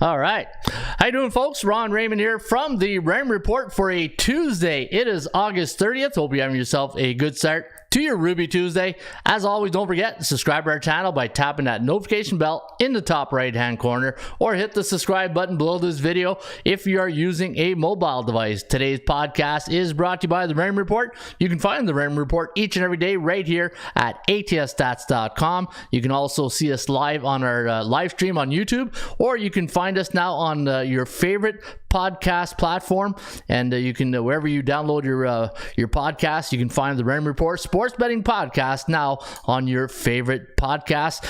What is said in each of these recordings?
All right. How you doing, folks? Ron Raymond here from the Raymond Report for a Tuesday. It is August 30th. Hope you're having yourself a good start to your Ruby Tuesday. As always, don't forget to subscribe to our channel by tapping that notification bell in the top right hand corner, or hit the subscribe button below this video if you are using a mobile device. Today's podcast is brought to you by the Raymond Report. You can find the Raymond Report each and every day right here at atsstats.com. You can also see us live on our live stream on YouTube, or you can find us now on your favorite podcast platform, and you can wherever you download your podcast, you can find the Raymond Report Sports Betting Podcast now on your favorite podcast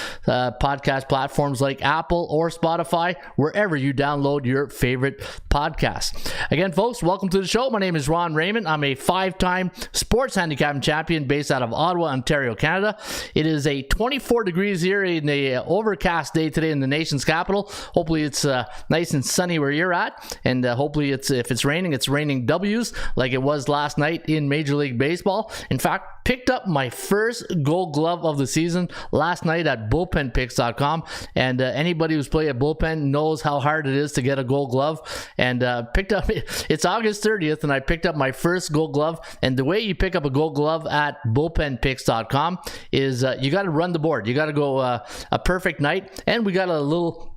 platforms like Apple or Spotify, wherever you download your favorite podcast. Again, folks, welcome to the show. My name is Ron Raymond. I'm a 5-time sports handicapping champion based out of Ottawa, Ontario, Canada. It is a 24 degrees here in a overcast day today in the nation's capital. Hopefully it's nice and sunny where you're at, and hopefully if it's raining W's like it was last night in Major League Baseball. In fact, picked up my first Gold Glove of the season last night at bullpenpicks.com, and anybody who's played a bullpen knows how hard it is to get a Gold Glove. And it's August 30th, and I picked up my first Gold Glove. And the way you pick up a Gold Glove at bullpenpicks.com is you got to run the board. You got to go a perfect night, and we got a little.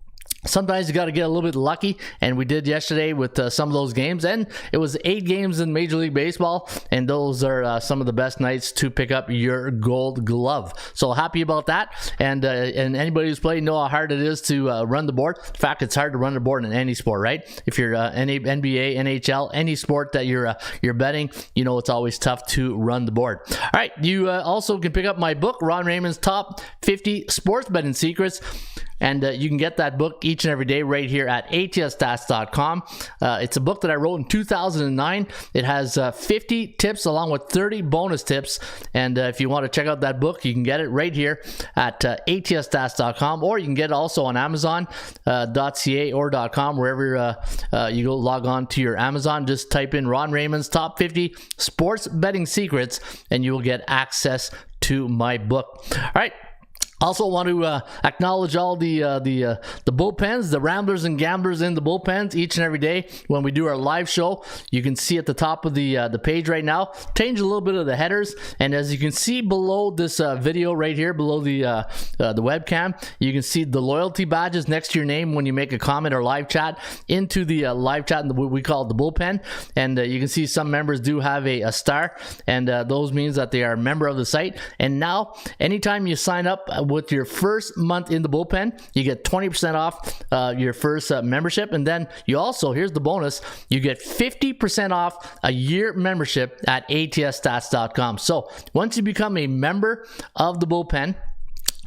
Sometimes you got to get a little bit lucky, and we did yesterday with some of those games, and it was 8 games in Major League Baseball, and those are some of the best nights to pick up your Gold Glove. So happy about that, and anybody who's played know how hard it is to run the board. In fact, it's hard to run the board in any sport, right? If you're NBA, NHL, any sport that you're betting, you know it's always tough to run the board. All right, you also can pick up my book, Ron Raymond's Top 50 Sports Betting Secrets. And you can get that book each and every day right here at atsstats.com. It's a book that I wrote in 2009. It has 50 tips along with 30 bonus tips. And if you want to check out that book, you can get it right here at atsstats.com, or you can get it also on Amazon.ca or .com, wherever you go log on to your Amazon. Just type in Ron Raymond's Top 50 Sports Betting Secrets, and you will get access to my book. All right. Also want to acknowledge all the bullpens, the ramblers and gamblers in the bullpens each and every day when we do our live show. You can see at the top of the page right now, change a little bit of the headers, and as you can see below this video right here, below the webcam, you can see the loyalty badges next to your name when you make a comment or live chat into the live chat, and we call it the bullpen. And you can see some members do have a star, and those means that they are a member of the site. And now, anytime you sign up with your first month in the bullpen, you get 20% off your first membership, and then you also, here's the bonus, you get 50% off a year membership at atsstats.com. So once you become a member of the bullpen,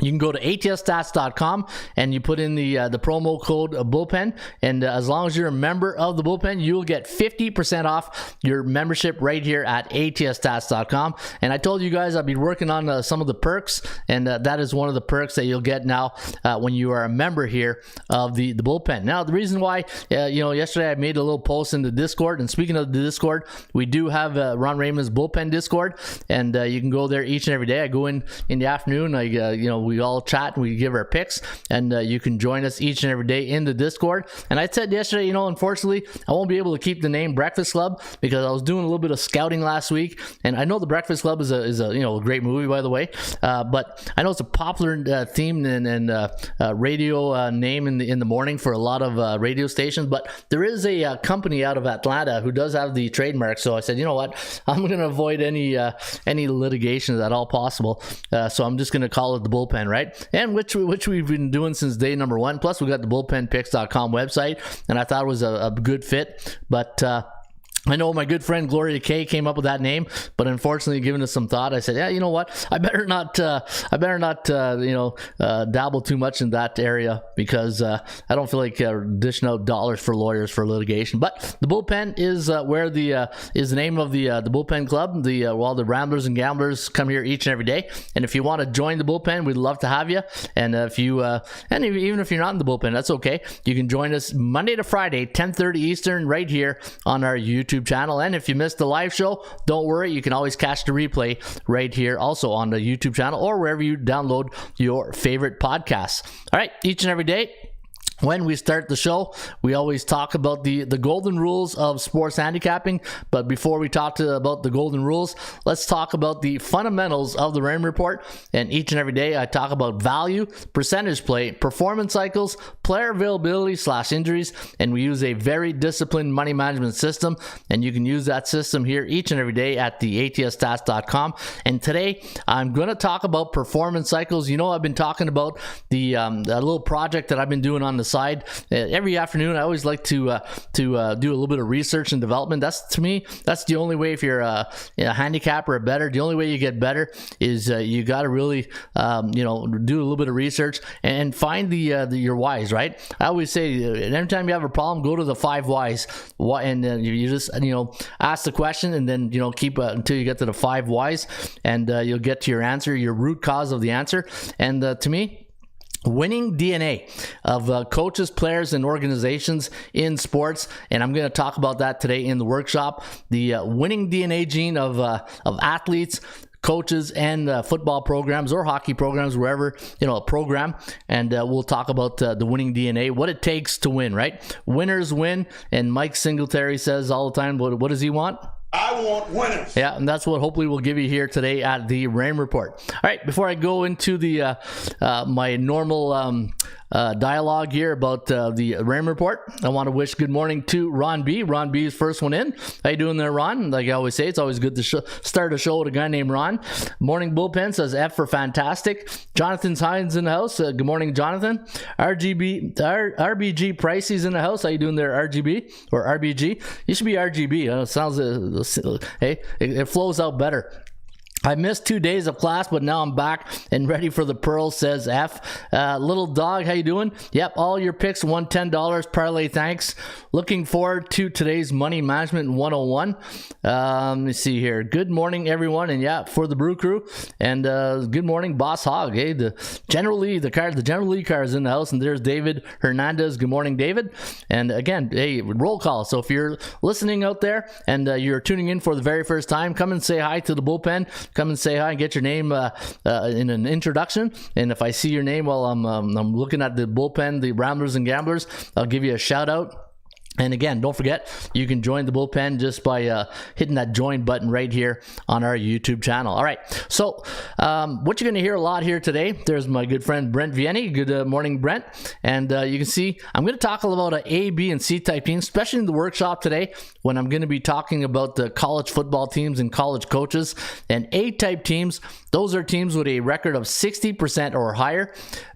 you can go to atsstats.com and you put in the promo code bullpen, and as long as you're a member of the bullpen, you'll get 50% off your membership right here at atsstats.com. And I told you guys I'd be working on some of the perks, and that is one of the perks that you'll get now when you are a member here of the bullpen. Now, the reason why, yesterday I made a little post in the Discord, and speaking of the Discord, we do have Ron Raymond's bullpen Discord, and you can go there each and every day. I go in the afternoon, we all chat and we give our picks, and you can join us each and every day in the Discord. And I said yesterday, unfortunately, I won't be able to keep the name Breakfast Club because I was doing a little bit of scouting last week, and I know the Breakfast Club is a great movie, by the way, but I know it's a popular theme and radio name in the morning for a lot of radio stations. But there is a company out of Atlanta who does have the trademark, so I said, you know what, I'm going to avoid any litigation at all possible. So I'm just going to call it the Bullpen, right? And which we've been doing since day number one. Plus, we got the bullpenpicks.com website, and I thought it was a good fit. But I know my good friend Gloria Kay came up with that name, but unfortunately, given us some thought, I said, yeah, you know what? I better not dabble too much in that area because I don't feel like dishing out dollars for lawyers for litigation. But the Bullpen is where is the name of the Bullpen Club. All the Ramblers and Gamblers come here each and every day. And if you want to join the Bullpen, we'd love to have you. And even if you're not in the Bullpen, that's okay. You can join us Monday to Friday, 10:30 Eastern, right here on our YouTube channel. And if you missed the live show, don't worry, you can always catch the replay right here also on the YouTube channel or wherever you download your favorite podcasts. All right, each and every day when we start the show, we always talk about the golden rules of sports handicapping. But before we talk about the golden rules, let's talk about the fundamentals of the Raymond Report. And each and every day, I talk about value, percentage play, performance cycles, player availability / injuries, and we use a very disciplined money management system. And you can use that system here each and every day at the atsstats.com. And today, I'm going to talk about performance cycles. I've been talking about the little project that I've been doing on the side every afternoon. I always like to do a little bit of research and development. That's the only way. If you're a handicapper or better, the only way you get better is you got to really do a little bit of research and find your whys, right? I always say every time you have a problem, go to the 5 whys, and you just ask the question and then keep until you get to the 5 whys, and you'll get to your answer, your root cause of the answer. And to me, winning DNA of coaches, players, and organizations in sports, and I'm going to talk about that today in the workshop. The winning DNA gene of athletes, coaches, and football programs or hockey programs, wherever a program, and we'll talk about the winning DNA, what it takes to win. Right? Winners win, and Mike Singletary says all the time, what does he want? I want winners. Yeah, and that's what hopefully we'll give you here today at the Raymond Report. All right, before I go into the my normal dialogue here about the Raymond Report, I want to wish good morning to Ron B. Ron B is first one in. How you doing there, Ron? Like I always say, it's always good to start a show with a guy named Ron. Morning Bullpen says F for fantastic. Jonathan Hines in the house. Good morning, Jonathan. RBG Pricey's in the house. How you doing there, RGB or RBG? You should be RGB. It sounds hey, it flows out better. I missed 2 days of class, but now I'm back and ready for the pearl, says F. Little dog, how you doing? Yep, all your picks won $10. Parlay, thanks. Looking forward to today's Money Management 101. Let me see here. Good morning, everyone. And yeah, for the Brew Crew. And good morning, Boss Hog. Hey, the General League car is in the house. And there's David Hernandez. Good morning, David. And again, hey, roll call. So if you're listening out there and you're tuning in for the very first time, come and say hi to the Bullpen. Come and say hi and get your name in an introduction. And if I see your name while I'm looking at the Bullpen, the Ramblers and Gamblers, I'll give you a shout out. And again, don't forget, you can join the Bullpen just by hitting that join button right here on our YouTube channel. All right, so what you're going to hear a lot here today, there's my good friend Brent Vianney. Good morning, Brent. And you can see I'm going to talk about A, B, and C type teams, especially in the workshop today when I'm going to be talking about the college football teams and college coaches. And A type teams, those are teams with a record of 60% or higher.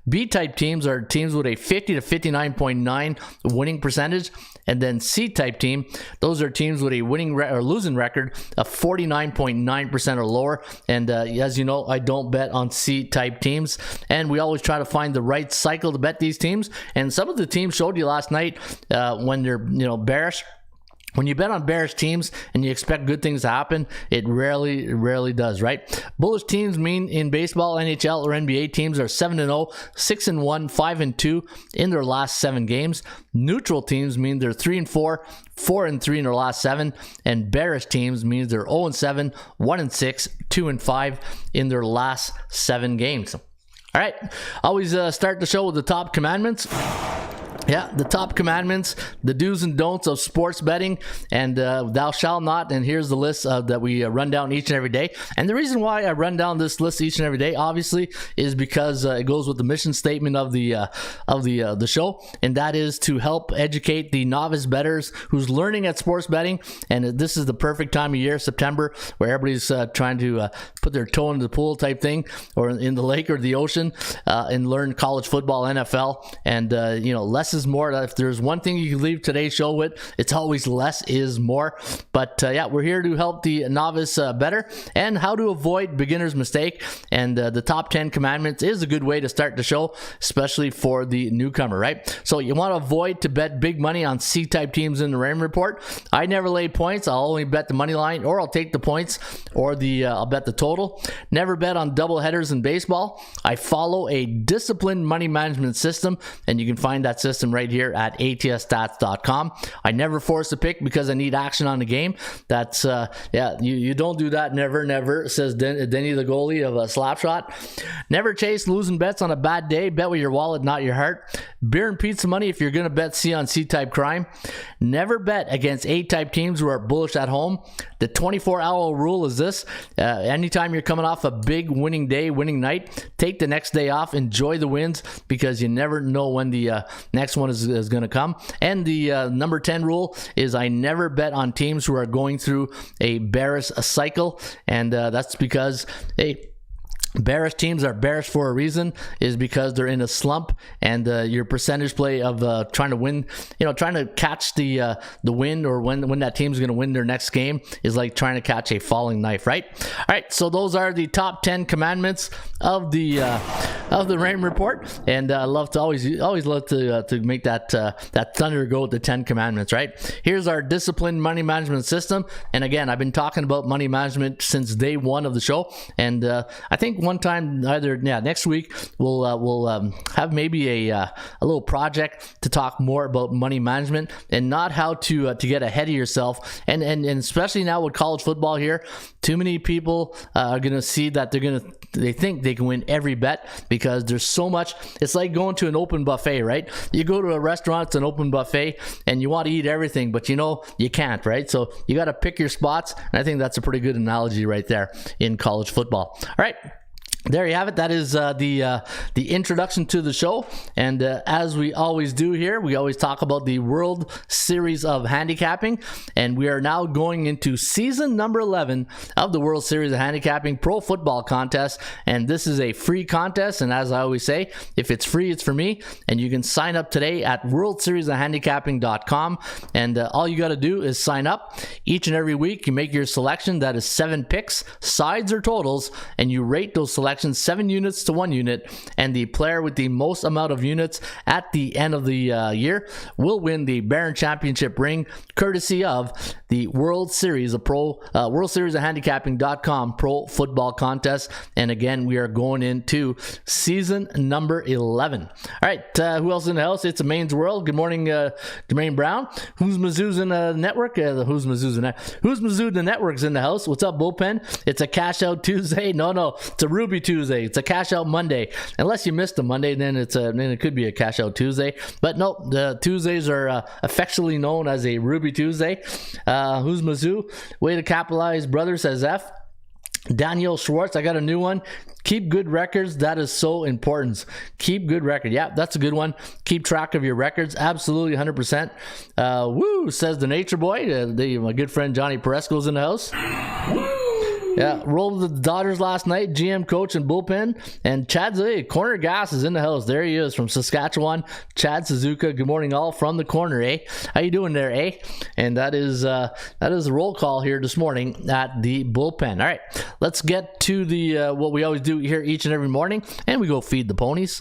B-type teams are teams with a 50 to 59.9 winning percentage. And then C-type team, those are teams with a winning or losing record of 49.9% or lower. And as you know, I don't bet on C-type teams. And we always try to find the right cycle to bet these teams. And some of the teams showed you last night when they're bearish. When you bet on bearish teams and you expect good things to happen, it rarely does, right? Bullish teams mean in baseball, NHL, or NBA teams are 7-0, 6-1, 5-2 in their last 7 games. Neutral teams mean they're 3-4, 4-3 in their last 7. And bearish teams means they're 0-7, 1-6, 2-5 in their last 7 games. All right, always start the show with the top commandments. Yeah, the top commandments, the do's and don'ts of sports betting, and thou shalt not. And here's the list that we run down each and every day. And the reason why I run down this list each and every day, obviously, is because it goes with the mission statement of the show, and that is to help educate the novice bettors who's learning at sports betting. And this is the perfect time of year, September, where everybody's trying to put their toe in the pool type thing, or in the lake or the ocean, and learn college football, NFL, and less is more. If there's one thing you can leave today's show with, it's always less is more. But we're here to help the novice better and how to avoid beginner's mistake. And the top 10 commandments is a good way to start the show, especially for the newcomer, right? So you want to avoid to bet big money on C-type teams in the Raymond Report. I never lay points. I'll only bet the money line, or I'll take the points, or I'll bet the total. Never bet on double headers in baseball. I follow a disciplined money management system, and you can find that system right here at atsstats.com. I never force a pick because I need action on the game. That's you don't do that. Never, says Denny the goalie of a Slapshot. Never chase losing bets on a bad day. Bet with your wallet, not your heart. Beer and pizza money if you're going to bet C on C-type crime. Never bet against A-type teams who are bullish at home. The 24-hour rule is this: anytime you're coming off a big winning day, winning night, take the next day off, enjoy the wins, because you never know when the next one is going to come. And the number 10 rule is I never bet on teams who are going through a bearish cycle, and that's because bearish teams are bearish for a reason, is because they're in a slump, and your percentage play of trying to win, trying to catch the wind, or when that team's going to win their next game, is like trying to catch a falling knife, right? All right, so those are the top 10 commandments of the Raymond Report, and I love to always love to make that thunder go with the 10 commandments, right? Here's our disciplined money management system, and again, I've been talking about money management since day one of the show, and I think one time next week we'll have maybe a little project to talk more about money management, and not how to get ahead of yourself, and especially now with college football here, too many people are going to see that they think they can win every bet, because there's so much. It's like going to an open buffet, right? You go to a restaurant, it's an open buffet, and you want to eat everything, but you can't, right? So you got to pick your spots, and I think that's a pretty good analogy right there in college football. All right, there you have it. That is the introduction to the show, and as we always do here, we always talk about the World Series of Handicapping, and we are now going into season number 11 of the World Series of Handicapping Pro Football Contest, and this is a free contest, and as I always say, if it's free, it's for me, and you can sign up today at worldseriesofhandicapping.com, and all you got to do is sign up. Each and every week, you make your selection. That is 7 picks, sides or totals, and you rate those selections 7 units to 1 unit, and the player with the most amount of units at the end of the year will win the Baron Championship ring, courtesy of the World Series of Handicapping.com Pro Football Contest. And again, we are going into season number 11. All right, who else in the house? It's a Maine's World. Good morning, Jermaine Brown. Who's Mizzou's in the network? Who's Mizzou? The network's in the house. What's up, Bullpen? It's a cash out Tuesday. No, it's a Ruby Tuesday. It's a cash out Monday. Unless you missed a Monday, then it could be a cash out Tuesday. But no, the Tuesdays are affectionately known as a Ruby Tuesday. Who's Mizzou? Way to capitalize, brother, says F. Daniel Schwartz, I got a new one. Keep good records. That is so important. Keep good record. Yeah, that's a good one. Keep track of your records. Absolutely, 100%. Woo, says the Nature Boy. My good friend Johnny Peresco's in the house. Yeah, rolled the Dodgers last night, GM, coach, and bullpen. And Chad, Corner Gas is in the house. There he is from Saskatchewan. Chad Suzuka, good morning all from the corner, eh? How you doing there, eh? And that is the roll call here this morning at the bullpen. All right, let's get to the what we always do here each and every morning, and we go feed the ponies.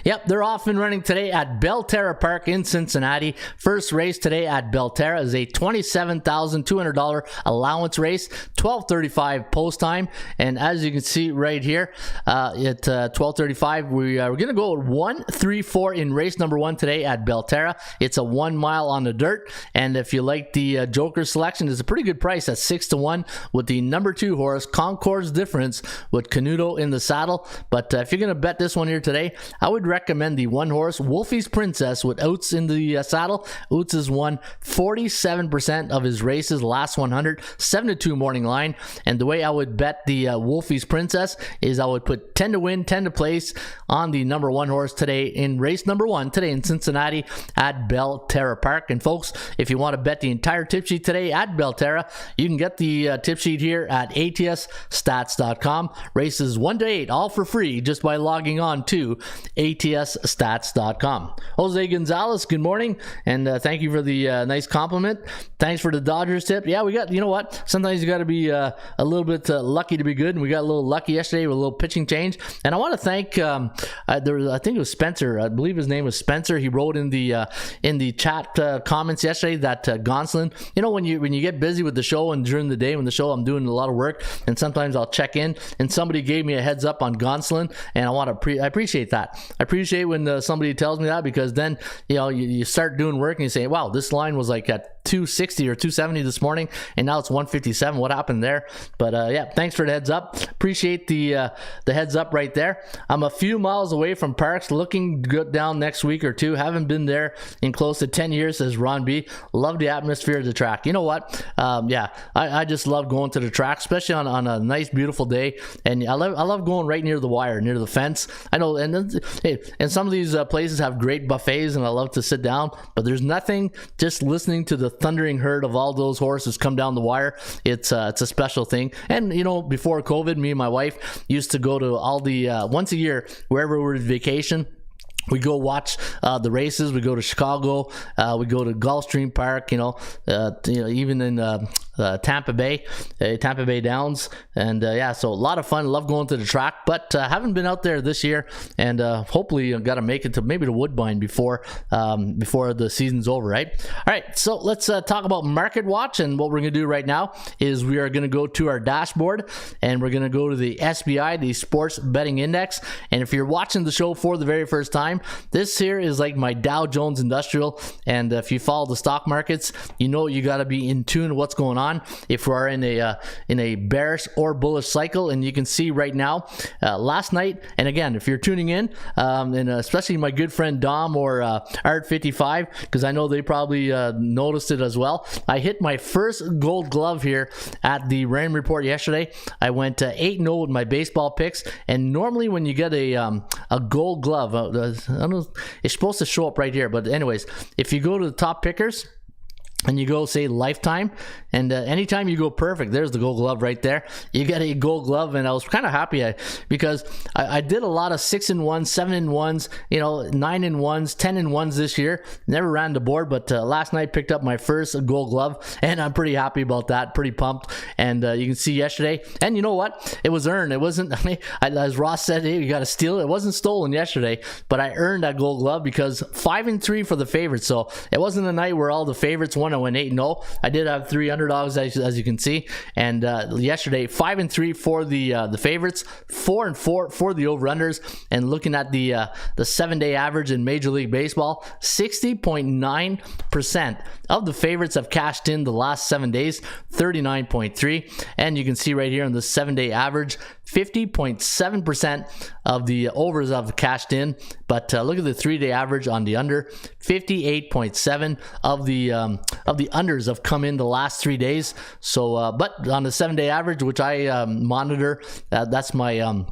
Yep, they're off and running today at Belterra Park in Cincinnati. First race today at Belterra is a $27,200 allowance race, 12:35 post time. And as you can see right here, at 12:35, we're going to go 1-3-4 in race number 1 today at Belterra. It's a 1 mile on the dirt. And if you like the Joker selection, it's a pretty good price at 6-1 with the number 2 horse, Concours Difference, with Canuto in the saddle. But if you're going to bet this one here today, I would recommend the 1 horse, Wolfie's Princess, with Oates in the saddle. Oates has won 47% of his races, last 100, 7-2 morning line. And the way I would bet the Wolfie's Princess is I would put 10 to win, 10 to place on the number 1 horse today in race number 1 today in Cincinnati at Belterra Park. And folks, if you want to bet the entire tip sheet today at Belterra, you can get the tip sheet here at atsstats.com. Races 1 to 8, all for free, just by logging on to atsstats.com. Jose Gonzalez, good morning, and thank you for the nice compliment. Thanks for the Dodgers tip. Yeah, we got, you know what, sometimes you got to be a little bit lucky to be good, and we got a little lucky yesterday with a little pitching change. And I want to thank I think it was Spencer, I believe his name was Spencer. He wrote in the chat comments yesterday that Gonsolin, you know, when you get busy with the show and during the day when the show I'm doing a lot of work, and sometimes I'll check in, and somebody gave me a heads up on Gonsolin, and I appreciate that. I appreciate when somebody tells me that, because then, you know, you start doing work and you say, wow, this line was like at 260 or 270 this morning, and now it's 157. What happened there? But yeah, thanks for the heads up. Appreciate the heads up right there. I'm a few miles away from Parks, looking good down next week or two. Haven't been there in close to 10 years, says Ron B. Love the atmosphere of the track. You know what? Yeah, I just love going to the track, especially on a nice, beautiful day. And I love going right near the wire, near the fence. I know, and some of these places have great buffets, and I love to sit down. But there's nothing just listening to the thundering herd of all those horses come down the wire. It's a special thing. And you know, before COVID, me and my wife used to go to all the once a year, wherever we're on vacation, we go watch the races. We go to Chicago. We go to Gulfstream Park. You know, even in Tampa Bay Downs, and yeah, so a lot of fun. Love going to the track, but haven't been out there this year, and hopefully got to make it to maybe the Woodbine before the season's over, right? All right, so let's talk about Market Watch, and what we're gonna do right now is we are gonna go to our dashboard, and we're gonna go to the SBI, the Sports Betting Index. And if you're watching the show for the very first time, this here is like my Dow Jones Industrial, and if you follow the stock markets, you know you got to be in tune to what's going on if we're in a bearish or bullish cycle. And you can see right now, last night, and again, if you're tuning in, and especially my good friend Dom or Art55, because I know they probably noticed it as well, I hit my first gold glove here at the Raymond Report yesterday. I went 8-0 with my baseball picks, and normally when you get a gold glove, I don't know, it's supposed to show up right here, but anyways, if you go to the top pickers and you go say lifetime, and anytime you go perfect, there's the gold glove right there. You get a gold glove, and I was kind of happy because I did a lot of 6-1s, 7-1s, you know, 9-1s, 10-1s this year. Never ran the board, but last night picked up my first gold glove, and I'm pretty happy about that. Pretty pumped. And you can see yesterday, and you know what? It was earned. It wasn't. I mean, as Ross said, hey, you got to steal it. It wasn't stolen yesterday, but I earned that gold glove because 5-3 for the favorites. So it wasn't a night where all the favorites won. I went 8-0. I did have 3 underdogs, as you can see, and yesterday 5-3 for the favorites, 4-4 for the over-unders. And looking at the 7-day average in Major League Baseball, 60.9% of the favorites have cashed in the last 7 days, 39.3, and you can see right here on the 7-day average, 50.7% of the overs have cashed in. But look at the 3-day average on the under, 58.7 of the unders have come in the last 3 days. So, but on the 7-day average, which I monitor, that's my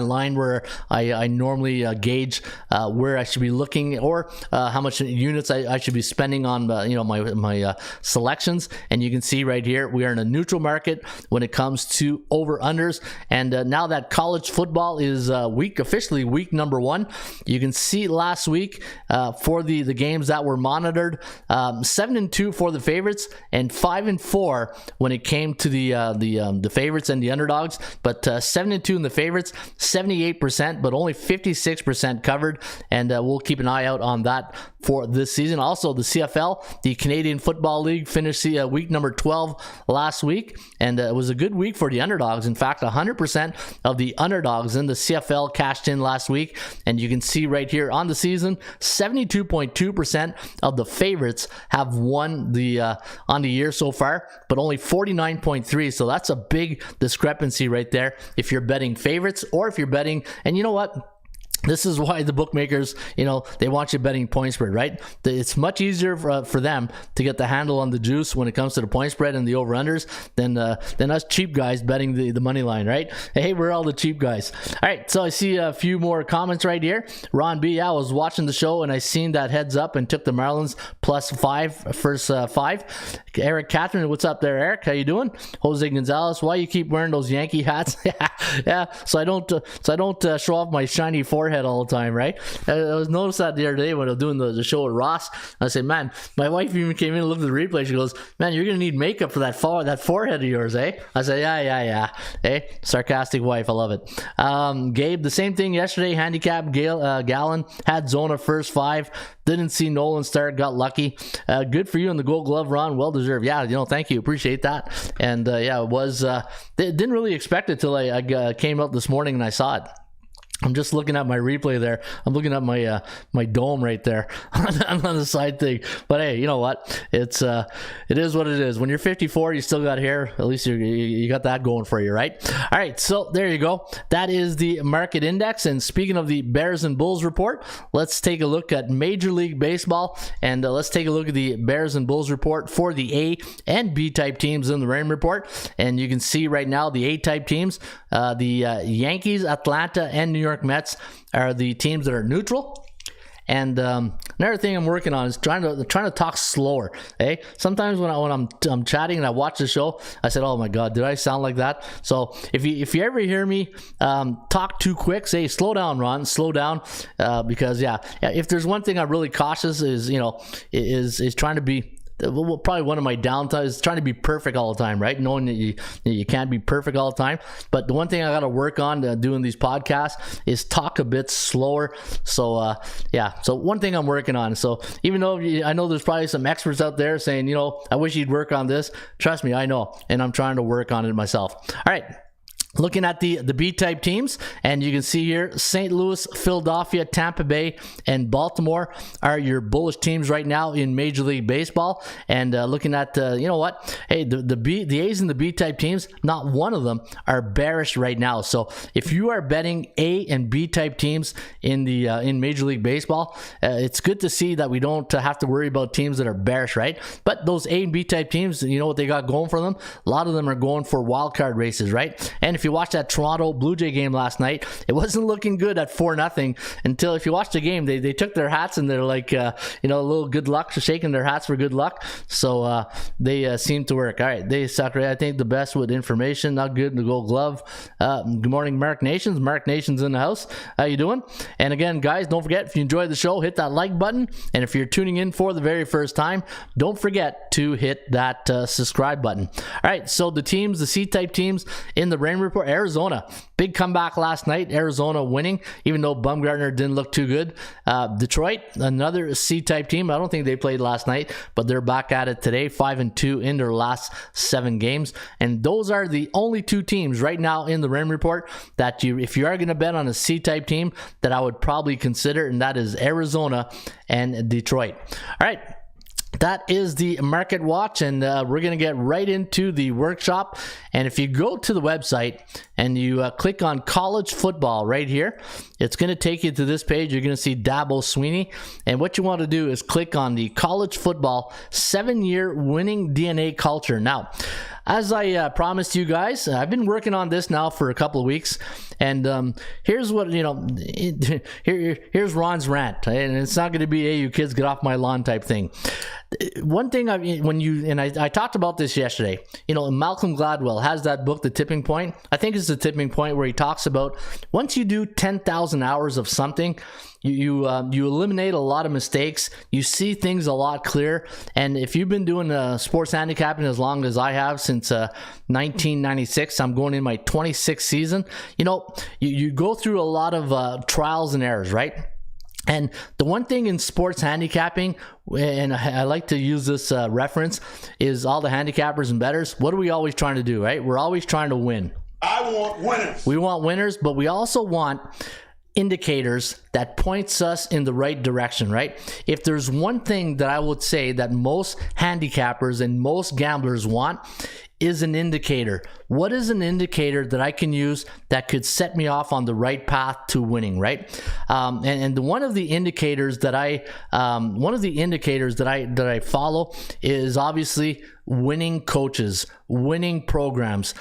line where I normally gauge where I should be looking, or how much units I should be spending on my selections. And you can see right here we are in a neutral market when it comes to over unders. And now that college football is officially week number 1, you can see last week for the games that were monitored, 7-2 for the favorites and 5-4 when it came to the favorites and the underdogs. But 7-2 in the favorites favorites, 78%, but only 56% covered, and we'll keep an eye out on that for this season. Also, the CFL, the Canadian Football League, finished the week number 12 last week, and it was a good week for the underdogs. In fact, 100% of the underdogs in the CFL cashed in last week, and you can see right here on the season, 72.2% of the favorites have won the on the year so far, but only 49.3%. So that's a big discrepancy right there if you're betting favorites or if you're betting, and you know what? This is why the bookmakers, they want you betting point spread, right? It's much easier for them to get the handle on the juice when it comes to the point spread and the over-unders than us cheap guys betting the money line, right? Hey, we're all the cheap guys. All right, so I see a few more comments right here. Ron B, I was watching the show and I seen that heads up and took the Marlins +5, first 5. Eric Catherine, what's up there, Eric? How you doing? Jose Gonzalez, why you keep wearing those Yankee hats? Yeah, so I don't show off my shiny forehead all the time, right? I was noticed that the other day when I was doing the show with Ross. I said, man, my wife even came in and looked at the replay. She goes, man, you're gonna need makeup for that forehead of yours, eh? I said, yeah. Hey, sarcastic wife, I love it. Gabe, the same thing yesterday. Handicap Gallon had Zona first 5. Didn't see Nolan start, got lucky. Good for you in the Gold Glove, Ron. Well deserved. Yeah, thank you. Appreciate that. And it was. Didn't really expect it till I came out this morning and I saw it. I'm just looking at my replay there. I'm looking at my dome right there on the side thing. But hey, you know what? It is what it is. When you're 54, you still got hair. At least you got that going for you, right? All right, so there you go. That is the market index. And speaking of the Bears and Bulls report, let's take a look at Major League Baseball, and let's take a look at the Bears and Bulls report for the A and B type teams in the Raymond report. And you can see right now the A type teams, the Yankees, Atlanta, and New York Mets are the teams that are neutral. And another thing I'm working on is trying to talk slower. Sometimes when I'm chatting and I watch the show, I said, "Oh my God, did I sound like that?" So if you ever hear me talk too quick, say, "Slow down, Ron, slow down," because if there's one thing I'm really cautious is trying to be. Well, probably one of my downtimes is trying to be perfect all the time, right? Knowing that you can't be perfect all the time. But the one thing I got to work on doing these podcasts is talk a bit slower. So, So one thing I'm working on. So even though I know there's probably some experts out there saying, I wish you'd work on this. Trust me, I know. And I'm trying to work on it myself. All right. Looking at the B-type teams, and you can see here, St. Louis, Philadelphia, Tampa Bay, and Baltimore are your bullish teams right now in Major League Baseball. And looking at, hey, the A's and the B-type teams, not one of them are bearish right now. So if you are betting A and B-type teams in Major League Baseball, it's good to see that we don't have to worry about teams that are bearish, right? But those A and B-type teams, you know what they got going for them? A lot of them are going for wild card races, right? And if you watch that Toronto Blue Jay game last night, it wasn't looking good at 4-0 until if you watch the game, they took their hats and they're like, a little good luck, shaking their hats for good luck. So they seem to work. All right, they suck. I think the best with information, not good in the Gold Glove. Good morning, Mark Nations. Mark Nations in the house. How you doing? And again, guys, don't forget, if you enjoyed the show, hit that like button. And if you're tuning in for the very first time, don't forget to hit that subscribe button. All right, so the teams, the C-type teams in the Rain Report, Arizona, big comeback last night. Arizona winning, even though Bumgarner didn't look too good. Detroit, another C-type team. I don't think they played last night, but they're back at it today, 5-2 in their last 7 games. And those are the only 2 teams right now in the Rain Report that if you are going to bet on a C-type team, that I would probably consider, and that is Arizona and Detroit. All right. That is the Market Watch, and we're going to get right into the workshop. And if you go to the website and you click on college football right here, it's going to take you to this page. You're going to see Dabo Sweeney. And what you want to do is click on the college football 7-year winning DNA culture. Now, as I promised you guys, I've been working on this now for a couple of weeks, and here's what, here's Ron's rant, and it's not going to be, hey, you kids, get off my lawn type thing. One thing, I talked about this yesterday, Malcolm Gladwell has that book, The Tipping Point. I think it's The Tipping Point, where he talks about once you do 10,000 hours of something, you eliminate a lot of mistakes. You see things a lot clearer. And if you've been doing sports handicapping as long as I have, since 1996, I'm going in my 26th season. You go through a lot of trials and errors, right? And the one thing in sports handicapping, and I like to use this reference, is all the handicappers and bettors. What are we always trying to do, right? We're always trying to win. I want winners. We want winners, but we also want indicators that points us in the right direction, right? If there's one thing that I would say that most handicappers and most gamblers want, is an indicator. What is an indicator that I can use that could set me off on the right path to winning, right? And one of the indicators that I follow is obviously winning coaches, winning programs,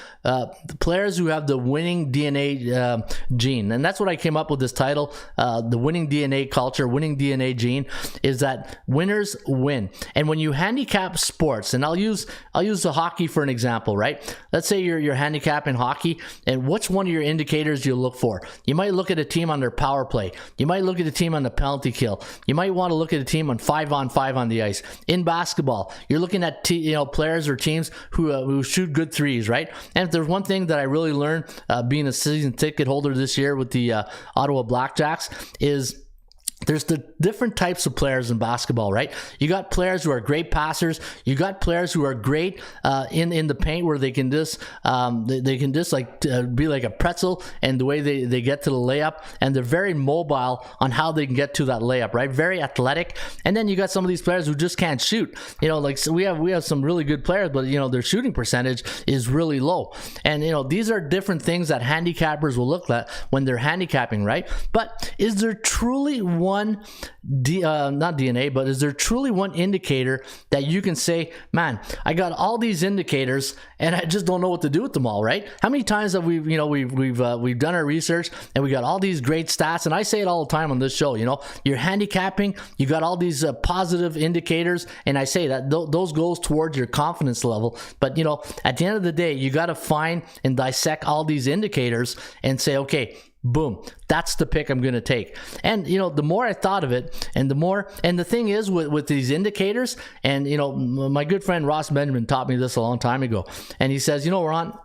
players who have the winning DNA gene. And that's what I came up with this title, the winning DNA culture, winning DNA gene, is that winners win. And when you handicap sports, and I'll use the hockey for an example, right? Let's say you're handicapping hockey, and what's one of your indicators you look for? You might look at a team on their power play. You might look at a team on the penalty kill. You might want to look at a team on 5-on-5 on the ice. In basketball, you're looking at players or teams who shoot good threes, right? And if there's one thing that I really learned being a season ticket holder this year with the Ottawa Blackjacks is there's the different types of players in basketball, right? You got players who are great passers. You got players who are great in the paint, where they can just be like a pretzel, and the way they get to the layup, and they're very mobile on how they can get to that layup, right? Very athletic. And then you got some of these players who just can't shoot. So we have some really good players, but their shooting percentage is really low. And these are different things that handicappers will look at when they're handicapping, right? But is there truly not DNA, but is there truly one indicator that you can say, man, I got all these indicators and I just don't know what to do with them all, right? How many times have we've done our research and we got all these great stats, and I say it all the time on this show, you're handicapping, you got all these positive indicators, and I say that those goes towards your confidence level. But at the end of the day, you got to find and dissect all these indicators and say, okay, boom, that's the pick I'm going to take. And the more I thought of it, and the thing is with these indicators, and my good friend Ross Benjamin taught me this a long time ago, and he says, Ron,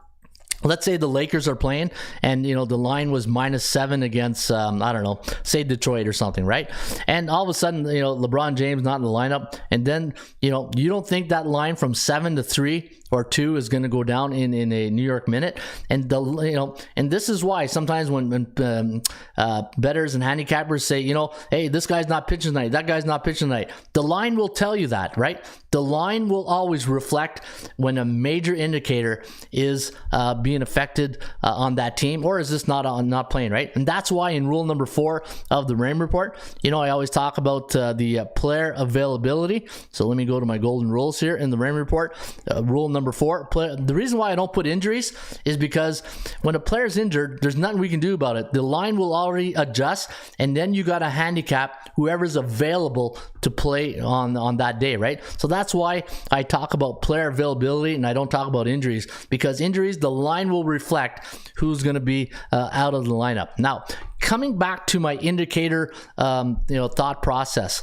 let's say the Lakers are playing and, the line was -7 against, I don't know, say Detroit or something, right? And all of a sudden, LeBron James not in the lineup. And then, you don't think that line from 7 to 3 or 2 is going to go down in a New York minute. And and this is why sometimes when bettors and handicappers say, hey, this guy's not pitching tonight, that guy's not pitching tonight, the line will tell you that, right? The line will always reflect when a major indicator is being affected on that team, or is this not playing, right? And that's why in rule number 4 of the Raymond report, I always talk about the player availability. So let me go to my golden rules here in the Raymond report. Rule number 4, the reason why I don't put injuries is because when a player's injured, there's nothing we can do about it. The line will already adjust, and then you got to handicap whoever's available to play on that day, right? So that's why I talk about player availability and I don't talk about injuries, because injuries, the line will reflect who's going to be out of the lineup. Now, coming back to my indicator thought process.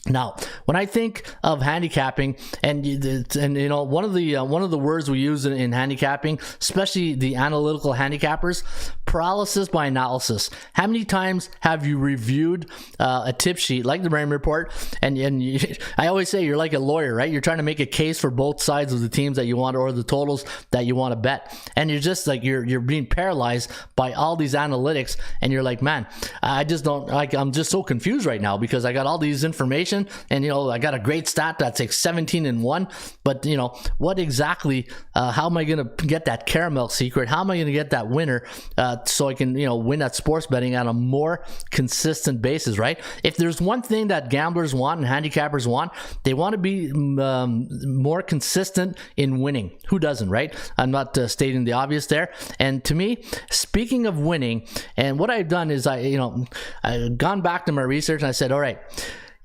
Now, when I think of handicapping, and one of the words we use in handicapping, especially the analytical handicappers, paralysis by analysis. How many times have you reviewed a tip sheet like the Raymond report? And I always say you're like a lawyer, right? You're trying to make a case for both sides of the teams that you want, or the totals that you want to bet, and you're just like you're being paralyzed by all these analytics, and you're like, man, I'm just so confused right now because I got all these information. And I got a great stat that's like 17-1, but what exactly? How am I going to get that caramel secret? How am I going to get that winner so I can win at sports betting on a more consistent basis, right? If there's one thing that gamblers want and handicappers want, they want to be more consistent in winning. Who doesn't, right? I'm not stating the obvious there. And to me, speaking of winning, and what I've done is I've gone back to my research and I said, all right,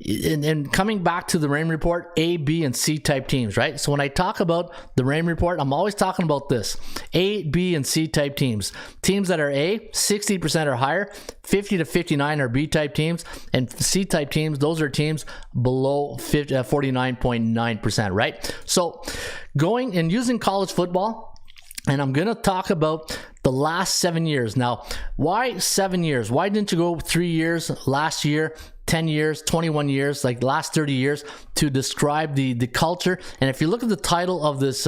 and coming back to the Raymond Report, A, B, and C type teams, right? So when I talk about the Raymond Report, I'm always talking about this: A, B, and C type teams. Teams that are A, 60% or higher, 50 to 59 are B type teams, and C type teams, those are teams below 49.9%, right? So going and using college football, and I'm going to talk about the last 7 years. Now, why 7 years? Why didn't you go 3 years last year, 10 years, 21 years, like the last 30 years to describe the culture? And if you look at the title of this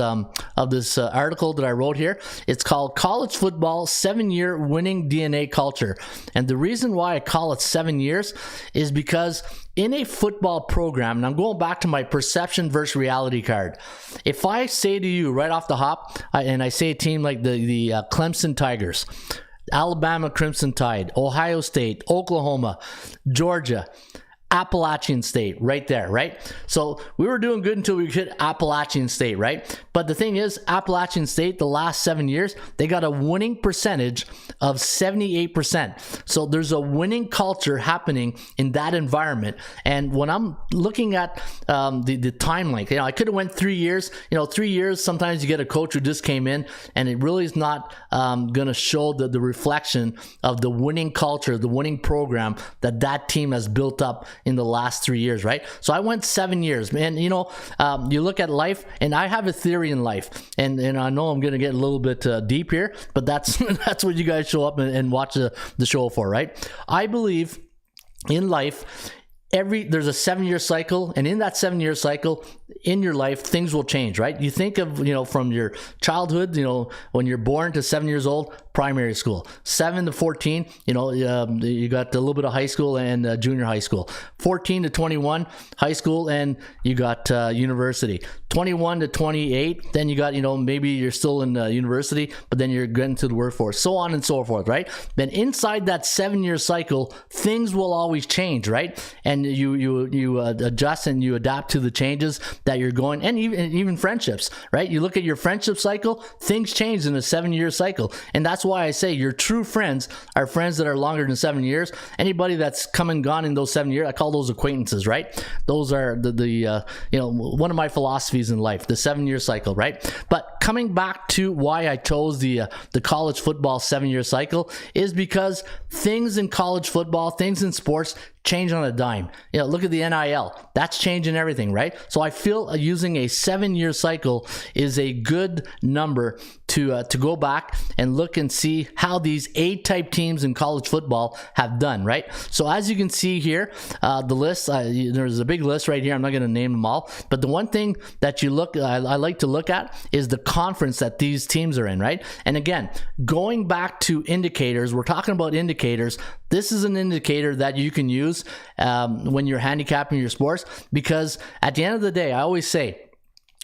article that I wrote here, it's called College Football 7-Year Winning DNA Culture. And the reason why I call it 7 years is because in a football program, and I'm going back to my perception versus reality card. If I say to you right off the hop, and I say a team like the Clemson Tigers, Alabama Crimson Tide, Ohio State, Oklahoma, Georgia, Appalachian State, right there, right? So we were doing good until we hit Appalachian State, right? But the thing is, Appalachian State, the last 7 years, they got a winning percentage of 78%. So there's a winning culture happening in that environment. And when I'm looking at the time length, I could have went 3 years. 3 years, sometimes you get a coach who just came in, and it really is not going to show the reflection of the winning culture, the winning program that team has built up in the last 3 years, right? So I went 7 years, man. You look at life, and I have a theory in life, and I know I'm going to get a little bit deep here, but that's that's what you guys show up and watch the show for, right? I believe in life, there's a 7-year cycle, and in that 7-year cycle in your life, things will change, right? You think of, from your childhood, when you're born to 7 years old, primary school, 7 to 14, you got a little bit of high school and junior high school, 14 to 21, high school, and you got university, 21 to 28, then you got, maybe you're still in university, but then you're getting to the workforce, so on and so forth, right? Then inside that 7-year cycle, things will always change, right? And you adjust and you adapt to the changes that you're going, and even friendships, right? You look at your friendship cycle, things change in a 7-year cycle. And that's why I say your true friends are friends that are longer than 7 years. Anybody that's come and gone in those 7 years, I call those acquaintances, right? Those are the one of my philosophies in life, the 7-year cycle, right? But coming back to why I chose the college football 7-year cycle is because things in college football, things in sports change on a dime. Look at the NIL. That's changing everything, right? So I feel using a 7-year cycle is a good number to go back and look and see how these A-type teams in college football have done, right? So as you can see here, the list, there's a big list right here. I'm not going to name them all, but the one thing that I like to look at is the conference that these teams are in, right? And again, going back to indicators, we're talking about indicators. This is an indicator that you can use when you're handicapping your sports, because at the end of the day, I always say,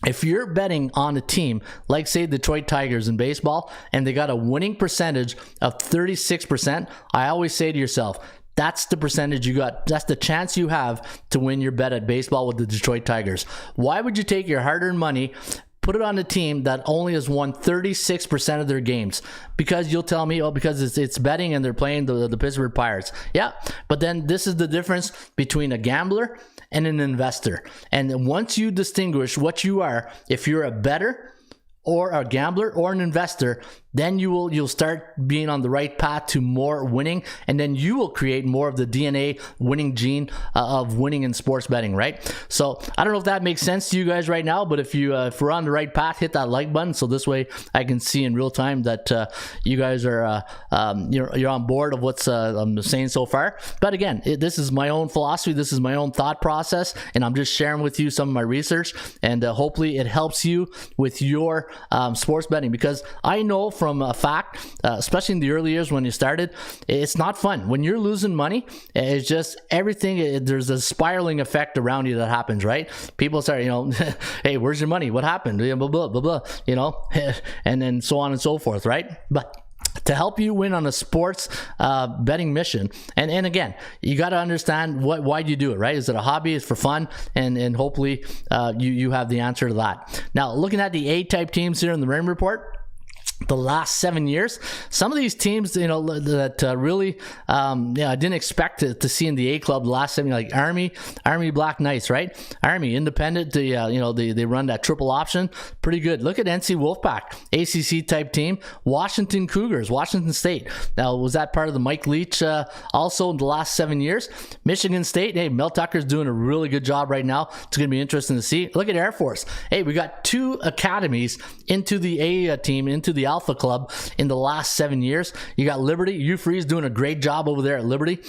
if you're betting on a team like, say, Detroit Tigers in baseball, and they got a winning percentage of 36%, I always say to yourself, that's the percentage you got. That's the chance you have to win your bet at baseball with the Detroit Tigers. Why would you take your hard-earned money, put it on a team that only has won 36% of their games? Because you'll tell me, because it's betting and they're playing the Pittsburgh Pirates. Yeah, but then this is the difference between a gambler and an investor. And once you distinguish what you are, if you're a bettor or a gambler or an investor, then you'll start being on the right path to more winning, and then you will create more of the DNA winning gene of winning in sports betting, right? So I don't know if that makes sense to you guys right now, but if we're on the right path, hit that like button so this way I can see in real time that you guys are you're on board of what's I'm saying so far. But again, this is my own philosophy, this is my own thought process, and I'm just sharing with you some of my research, and hopefully it helps you with your sports betting, because I know from a fact, especially in the early years when you started, it's not fun. When you're losing money, it's just everything, there's a spiraling effect around you that happens, right? People start, hey, where's your money? What happened? Blah, blah, blah, blah, and then so on and so forth, right? But to help you win on a sports betting mission, and again, you got to understand why do you do it, right? Is it a hobby? Is it for fun? And hopefully you have the answer to that. Now, looking at the A-type teams here in the Raymond Report, the last 7 years, some of these teams, that really, I didn't expect to see in the A club the last 7 years, like Army Black Knights, right? Army Independent, they run that triple option, pretty good. Look at NC Wolfpack, ACC type team. Washington Cougars, Washington State. Now, was that part of the Mike Leach also in the last 7 years? Michigan State, hey, Mel Tucker's doing a really good job right now. It's going to be interesting to see. Look at Air Force. Hey, we got 2 academies into the A team, into the Alpha Club in the last 7 years. You got Liberty. Hugh Freeze doing a great job over there at Liberty.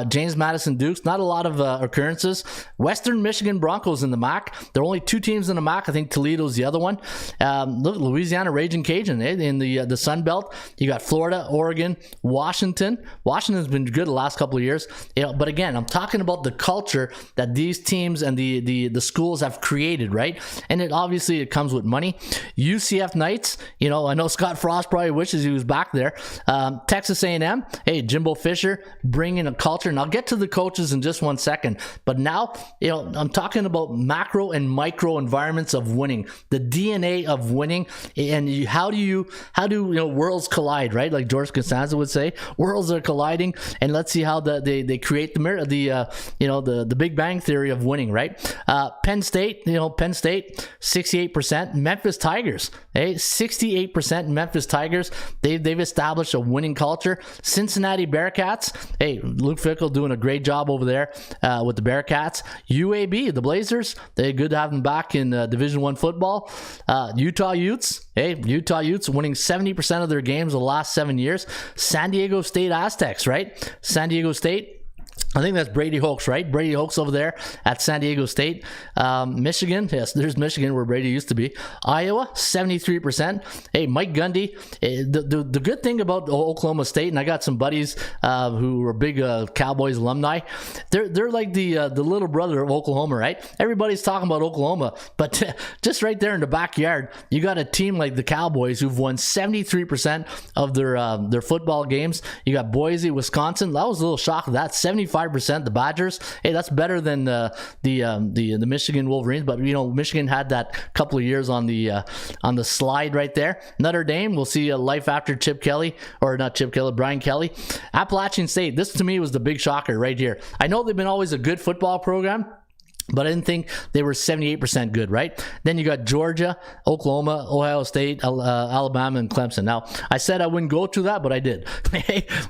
James Madison Dukes, not a lot of occurrences. Western Michigan Broncos in the MAC. There are only 2 teams in the MAC. I think Toledo's the other one. Look, Louisiana Raging Cajun in the Sun Belt. You got Florida, Oregon, Washington. Washington's been good the last couple of years. But again, I'm talking about the culture that these teams and the schools have created, right? And it comes with money. UCF Knights, I know Scott Frost probably wishes he was back there. Texas A&M, hey, Jimbo Fisher bringing a culture, and I'll get to the coaches in just 1 second. But now, I'm talking about macro and micro environments of winning, the DNA of winning, and how do worlds collide, right? Like George Costanza would say, worlds are colliding, and let's see how they create the Big Bang Theory of winning, right? Penn State, 68%. Memphis Tigers, hey, 68%. Memphis Tigers, they've established a winning culture. Cincinnati Bearcats, hey, Luke Fickell doing a great job over there with the Bearcats. UAB, the Blazers, they're good to have them back in Division I football. Utah Utes, hey, Utah Utes winning 70% of their games the last 7 years. San Diego State Aztecs, right? San Diego State, I think that's Brady Hoax, right? Brady Hoax over there at San Diego State. Michigan, yes, there's Michigan where Brady used to be. Iowa, 73%. Hey, Mike Gundy. The good thing about Oklahoma State, and I got some buddies who were big Cowboys alumni. They're like the little brother of Oklahoma, right? Everybody's talking about Oklahoma, but just right there in the backyard, you got a team like the Cowboys who've won 73% of their football games. You got Boise, Wisconsin. That was a little shock of that. 75%. The Badgers, hey, that's better than the Michigan Wolverines, but Michigan had that couple of years on the slide right there. Notre Dame, we'll see a life after Brian Kelly. Appalachian State, this to me was the big shocker right here. I know they've been always a good football program, but I didn't think they were 78% good, right? Then you got Georgia, Oklahoma, Ohio State, Alabama, and Clemson. Now, I said I wouldn't go through that, but I did.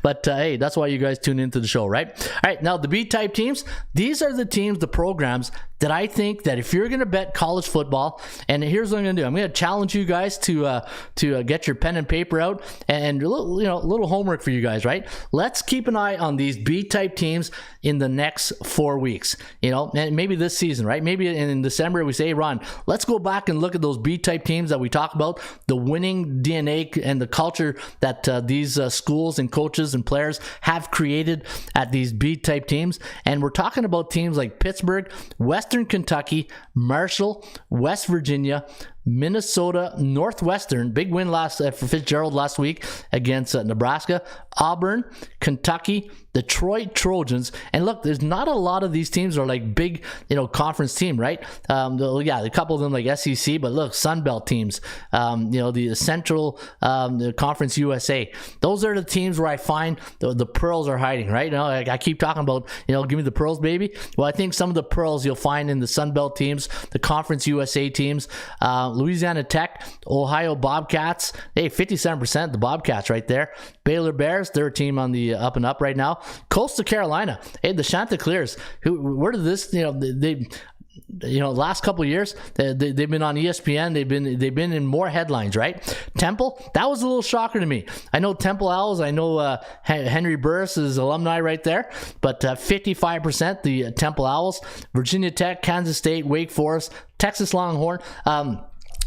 But hey, that's why you guys tune into the show, right? All right, now the B-type teams, these are the teams, the programs that I think that if you're going to bet college football, and here's what I'm going to do. I'm going to challenge you guys to get your pen and paper out, and a little homework for you guys, right? Let's keep an eye on these B-type teams in the next 4 weeks, and maybe this season, right? Maybe in December we say, hey, Ron, let's go back and look at those B-type teams that we talk about, the winning DNA and the culture that these schools and coaches and players have created at these B-type teams. And we're talking about teams like Pittsburgh, Western Kentucky, Marshall, West Virginia, Minnesota, Northwestern, big win for Fitzgerald last week against Nebraska, Auburn, Kentucky, Detroit Trojans. And look, there's not a lot of these teams are like big, conference team, right? A couple of them like SEC, but look, Sun Belt teams, the Central the Conference USA. Those are the teams where I find the pearls are hiding, right? I keep talking about, give me the pearls, baby. Well, I think some of the pearls you'll find in the Sun Belt teams, the Conference USA teams, Louisiana Tech, Ohio Bobcats. Hey, 57% the Bobcats right there. Baylor Bears, their team on the up and up right now. Coastal Carolina. Hey, the Chanticleers. Where did this? Last couple of years, they've been on ESPN. They've been in more headlines, right? Temple, that was a little shocker to me. I know Temple Owls. I know Henry Burris is alumni right there, but 55% the Temple Owls. Virginia Tech, Kansas State, Wake Forest, Texas Longhorn.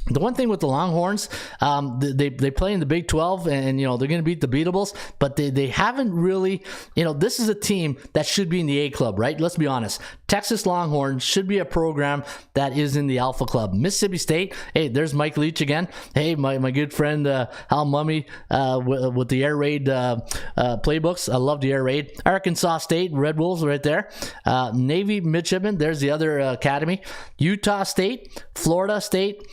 The one thing with the Longhorns, they play in the Big 12, and they're going to beat the beatables, but they haven't really, this is a team that should be in the A club, right? Let's be honest. Texas Longhorns should be a program that is in the Alpha Club. Mississippi State, hey, there's Mike Leach again. Hey, my good friend Hal Mummy with the Air Raid playbooks. I love the Air Raid. Arkansas State, Red Wolves right there. Navy Midshipmen, there's the other academy. Utah State, Florida State,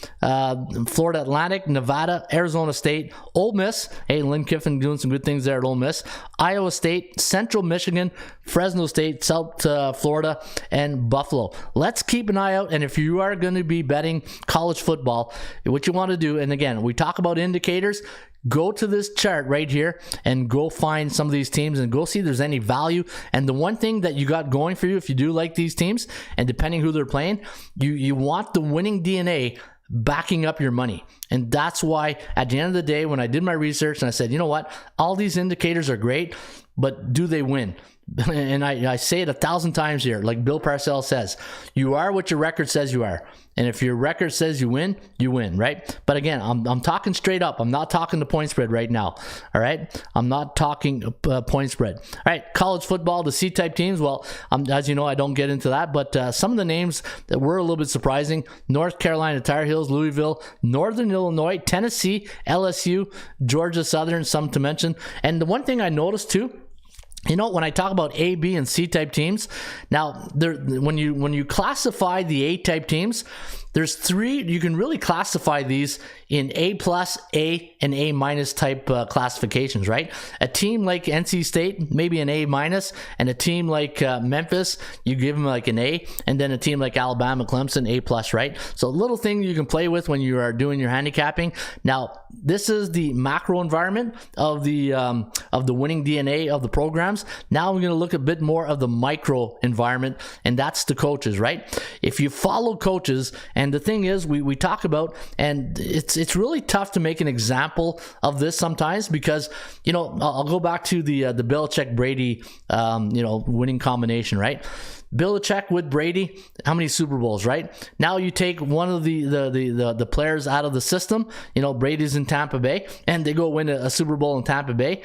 Florida Atlantic, Nevada, Arizona State, Ole Miss. Hey, Lynn Kiffin doing some good things there at Ole Miss. Iowa State, Central Michigan, Fresno State, South Florida, and Buffalo. Let's keep an eye out. And if you are going to be betting college football, what you want to do, and again, we talk about indicators, go to this chart right here and go find some of these teams and go see if there's any value. And the one thing that you got going for you, if you do like these teams, and depending who they're playing, you want the winning DNA backing up your money. And that's why at the end of the day, when I did my research and I said, you know what, all these indicators are great, but do they win? And I say it 1,000 times here, like Bill Parcells says, you are what your record says you are. And if your record says you win, right? But again, I'm talking straight up. I'm not talking the point spread right now. All right? I'm not talking point spread. All right, college football, the C-type teams. Well, as you know, I don't get into that. But some of the names that were a little bit surprising: North Carolina Tar Heels, Louisville, Northern Illinois, Tennessee, LSU, Georgia Southern, some to mention. And the one thing I noticed too, you know, when I talk about A, B, and C-type teams, now when you classify the A-type teams, there's three. You can really classify these in A+, A, and A- type classifications, right? A team like NC State, maybe an A-, and a team like Memphis, you give them like an A, and then a team like Alabama, Clemson, A+, right? So a little thing you can play with when you are doing your handicapping. Now, this is the macro environment of the winning DNA of the programs. Now we're going to look a bit more of the micro environment, and that's the coaches, right? If you follow coaches, and the thing is, we talk about, and it's really tough to make an example of this sometimes because, you know, I'll go back to the Belichick Brady, winning combination, right? Belichick with Brady, how many Super Bowls, right? Now you take one of the players out of the system. You know, Brady's in Tampa Bay, and they go win a Super Bowl in Tampa Bay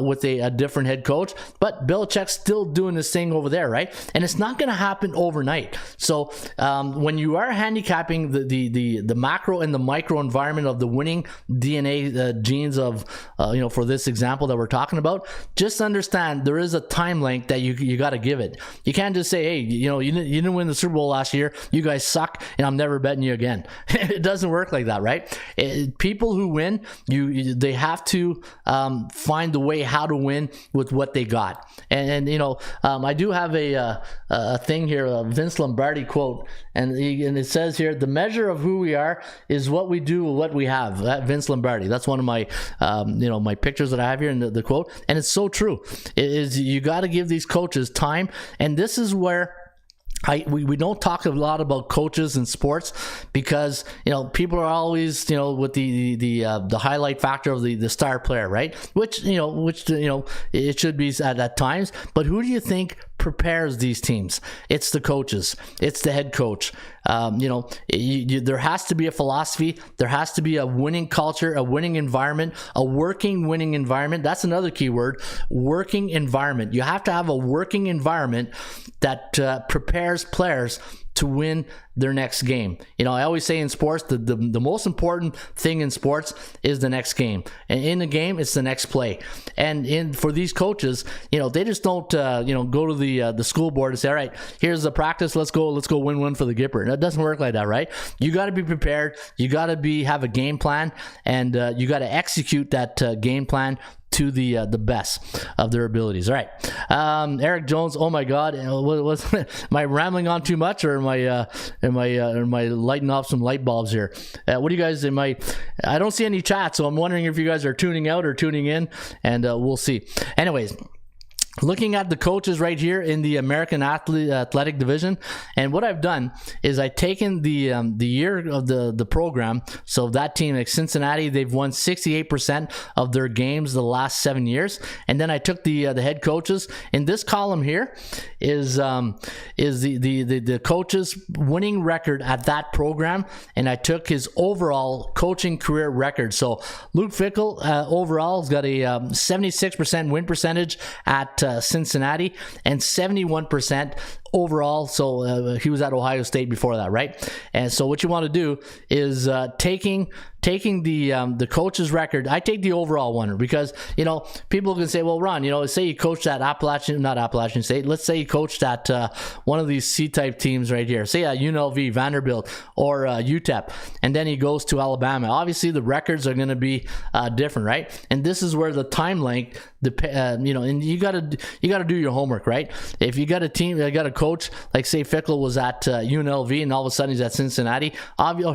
with a different head coach. But Belichick's still doing this thing over there, right? And it's not going to happen overnight. So when you are handicapping the macro and the micro environment of the winning DNA genes of, for this example that we're talking about, just understand there is a time length that you got to give it. You can't just say, hey, you didn't win the Super Bowl last year. You guys suck, and I'm never betting you again. It doesn't work like that, right? People who win, they have to find the way how to win with what they got. And I do have a thing here, a Vince Lombardi quote, and it says here, the measure of who we are is what we do with what we have. That Vince Lombardi. That's one of my my pictures that I have here in the quote, and it's so true. It is, you got to give these coaches time, and this is where we don't talk a lot about coaches in sports because people are always with the highlight factor of the star player, right? Which it should be at times. But who do you think prepares these teams? It's the coaches. It's the head coach. There has to be a philosophy. There has to be a winning culture, a winning environment, a working winning environment. That's another key word, working environment. You have to have a working environment that prepares players to win their next game. I always say in sports, the most important thing in sports is the next game. And in the game, it's the next play. And for these coaches, they just don't, go to the school board and say, all right, here's the practice. Let's go win one for the Gipper. That doesn't work like that, right? You got to be prepared. You got to have a game plan, and you got to execute that game plan to the best of their abilities. All right, Eric Jones. Oh my God, am I rambling on too much, or am I lighting off some light bulbs here? What do you guys? I don't see any chat, so I'm wondering if you guys are tuning out or tuning in, and we'll see. Anyways, looking at the coaches right here in the American Athletic Division, and what I've done is I've taken the year of the program. So that team, like Cincinnati, they've won 68% of their games the last 7 years, and then I took the head coaches. In this column here is the coach's winning record at that program, and I took his overall coaching career record. So Luke Fickell overall has got a 76% win percentage at Cincinnati and 71% overall. So he was at Ohio State before that, right? And so what you want to do is taking the coach's record. I take the overall one because, people can say, well, Ron, say you coached at not Appalachian State. Let's say you coached at one of these C-type teams right here. Say UNLV, Vanderbilt, or UTEP, and then he goes to Alabama. Obviously, the records are going to be different, right? And this is where the time length, and you got to do your homework, right? If you got a team, you got a coach, like say Fickle was at UNLV and all of a sudden he's at Cincinnati.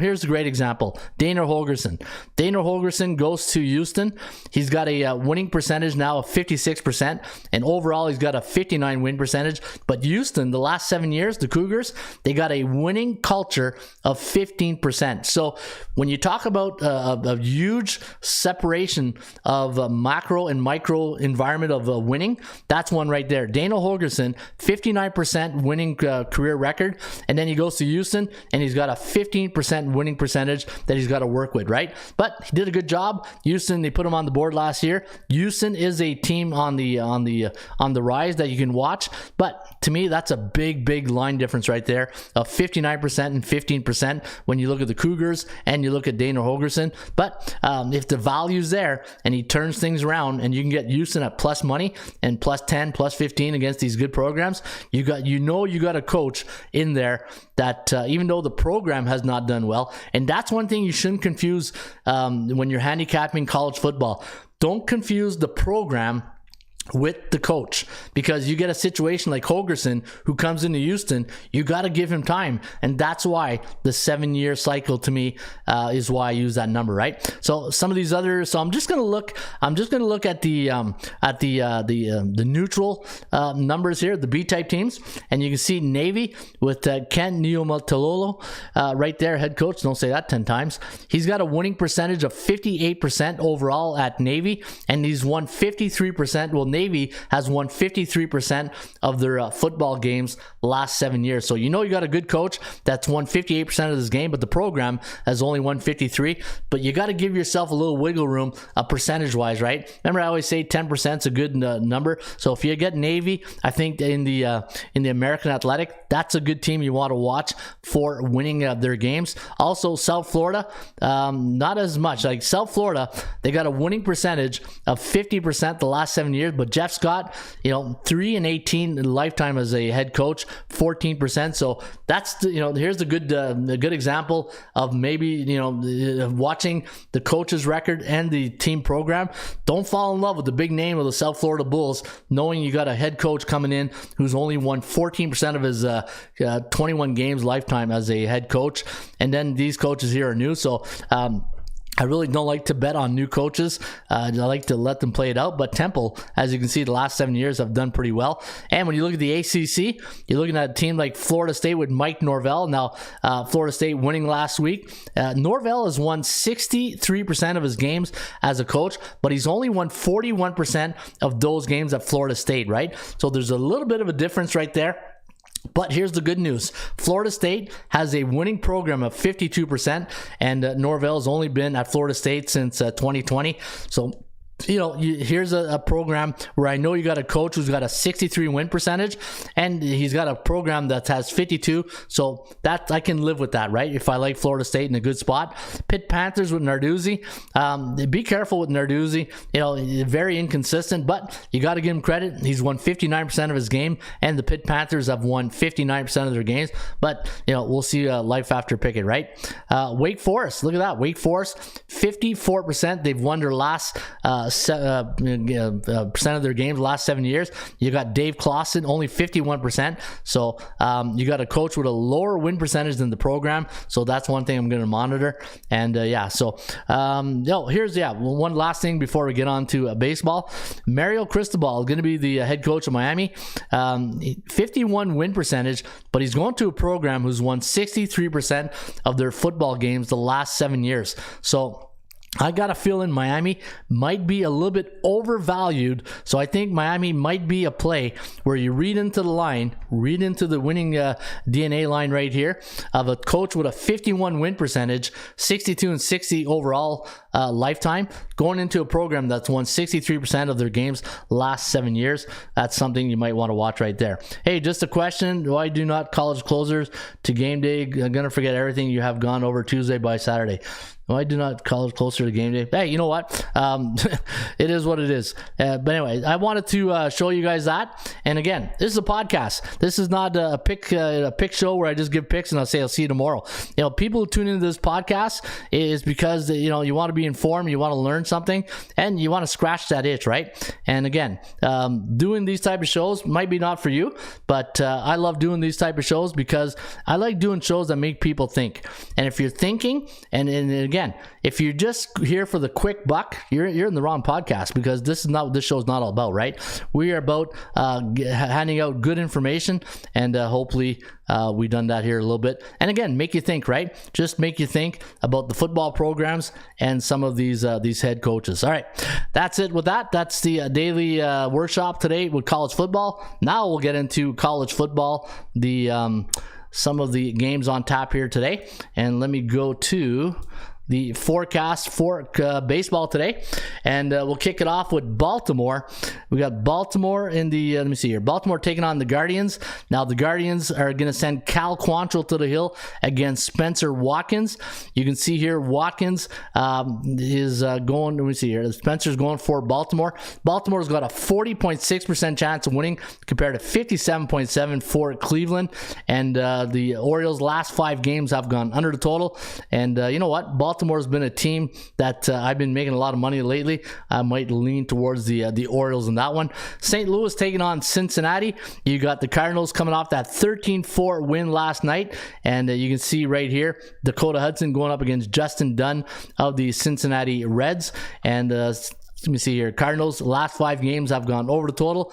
Here's a great example. Dana Holgorsen goes to Houston. He's got a winning percentage now of 56%, and overall he's got a 59 win percentage. But Houston, the last 7 years, the Cougars, they got a winning culture of 15%. So when you talk about a huge separation of macro and micro environment of winning, that's one right there. Dana Holgorsen, 59% winning career record, and then he goes to Houston and he's got a 15% winning percentage that he's got to work with, right? But he did a good job. Houston, they put him on the board last year. Houston is a team on the rise that you can watch, but to me that's a big line difference right there of 59% and 15% when you look at the Cougars and you look at Dana Holgorsen. But if the value's there and he turns things around and you can get Houston at plus money and plus 10, plus 15 against these good programs, you got a coach in there that even though the program has not done well, and that's one thing you shouldn't confuse when you're handicapping college football. Don't confuse the program with the coach, because you get a situation like Holgorsen who comes into Houston, you got to give him time, and that's why the 7-year cycle to me is why I use that number, right? So some of these others, so I'm just gonna look at the neutral numbers here, the B-type teams, and you can see Navy with Ken Niumatalolo right there, head coach. Don't say that 10 times. He's got a winning percentage of 58% overall at Navy, and he's won 53%. Well, Navy has won 53% of their football games the last 7 years. So you got a good coach that's won 58% of this game, but the program has only won 53. But you got to give yourself a little wiggle room percentage-wise, right? Remember, I always say 10% is a good number. So if you get Navy, I think in the American Athletic, that's a good team you want to watch for winning their games. Also, South Florida, not as much. Like South Florida, they got a winning percentage of 50% the last 7 years, but Jeff Scott, 3-18 lifetime as a head coach, 14%. So that's here's a good example of maybe watching the coach's record and the team program. Don't fall in love with the big name of the South Florida Bulls, knowing you got a head coach coming in who's only won 14% of his 21 games lifetime as a head coach, and then these coaches here are new. So I really don't like to bet on new coaches. I like to let them play it out. But Temple, as you can see, the last 7 years have done pretty well. And when you look at the ACC, you're looking at a team like Florida State with Mike Norvell. Now, Florida State winning last week. Norvell has won 63% of his games as a coach, but he's only won 41% of those games at Florida State, right? So there's a little bit of a difference right there. But here's the good news. Florida State has a winning program of 52%, and Norvell's only been at Florida State since 2020. So, here's a program where I know you got a coach who's got a 63 win percentage, and he's got a program that has 52. So that I can live with that, right? If I like Florida State in a good spot. Pitt Panthers with Narduzzi. Be careful with Narduzzi. Very inconsistent, but you got to give him credit. He's won 59% of his game, and the Pitt Panthers have won 59% of their games. But we'll see life after Pickett, right? Wake Forest. Look at that. Wake Forest, 54%. They've won their last percent of their games last 7 years. You got Dave Clawson, only 51%. So you got a coach with a lower win percentage than the program. So that's one thing I'm going to monitor. And here's one last thing before we get on to baseball. Mario Cristobal is going to be the head coach of Miami. 51 win percentage, but he's going to a program who's won 63% of their football games the last 7 years. So I got a feeling Miami might be a little bit overvalued, so I think Miami might be a play where you read into the line, read into the winning DNA line right here of a coach with a 51 win percentage, 62-60 overall lifetime, going into a program that's won 63% of their games last 7 years. That's something you might want to watch right there. Hey, just a question: why do not college closers to game day? I'm gonna forget everything you have gone over Tuesday by Saturday. Why do not college closer to game day? Hey, you know what? It is what it is. But anyway, I wanted to show you guys that. And again, this is a podcast. This is not a pick show where I just give picks and I'll see you tomorrow. People who tune into this podcast is because you want to be informed, you want to learn something, and you want to scratch that itch, right? And again, doing these type of shows might be not for you, but I love doing these type of shows because I like doing shows that make people think. And if you're thinking, and again, if you're just here for the quick buck, you're in the wrong podcast, because this is not what this show is not all about, right? We are about handing out good information, and hopefully we've done that here a little bit. And again, make you think, right? Just make you think about the football programs and some of these head coaches. All right, that's it with that. That's the daily workshop today with college football. Now we'll get into college football, some of the games on tap here today. And let me go to the forecast for baseball today, and we'll kick it off with Baltimore. We got Baltimore in the let me see here. Baltimore taking on the Guardians. Now the Guardians are going to send Cal Quantrill to the hill against Spencer Watkins. You can see here Watkins is going. Let me see here. Spencer's going for Baltimore. Baltimore's got a 40.6% chance of winning compared to 57.7% for Cleveland. And the Orioles' last 5 games have gone under the total. And you know what? Baltimore's been a team that I've been making a lot of money lately. I might lean towards the Orioles in that one. St. Louis taking on Cincinnati. You got the Cardinals coming off that 13-4 win last night, and you can see right here Dakota Hudson going up against Justin Dunn of the Cincinnati Reds. And let me see here. Cardinals last 5 games have gone over the total.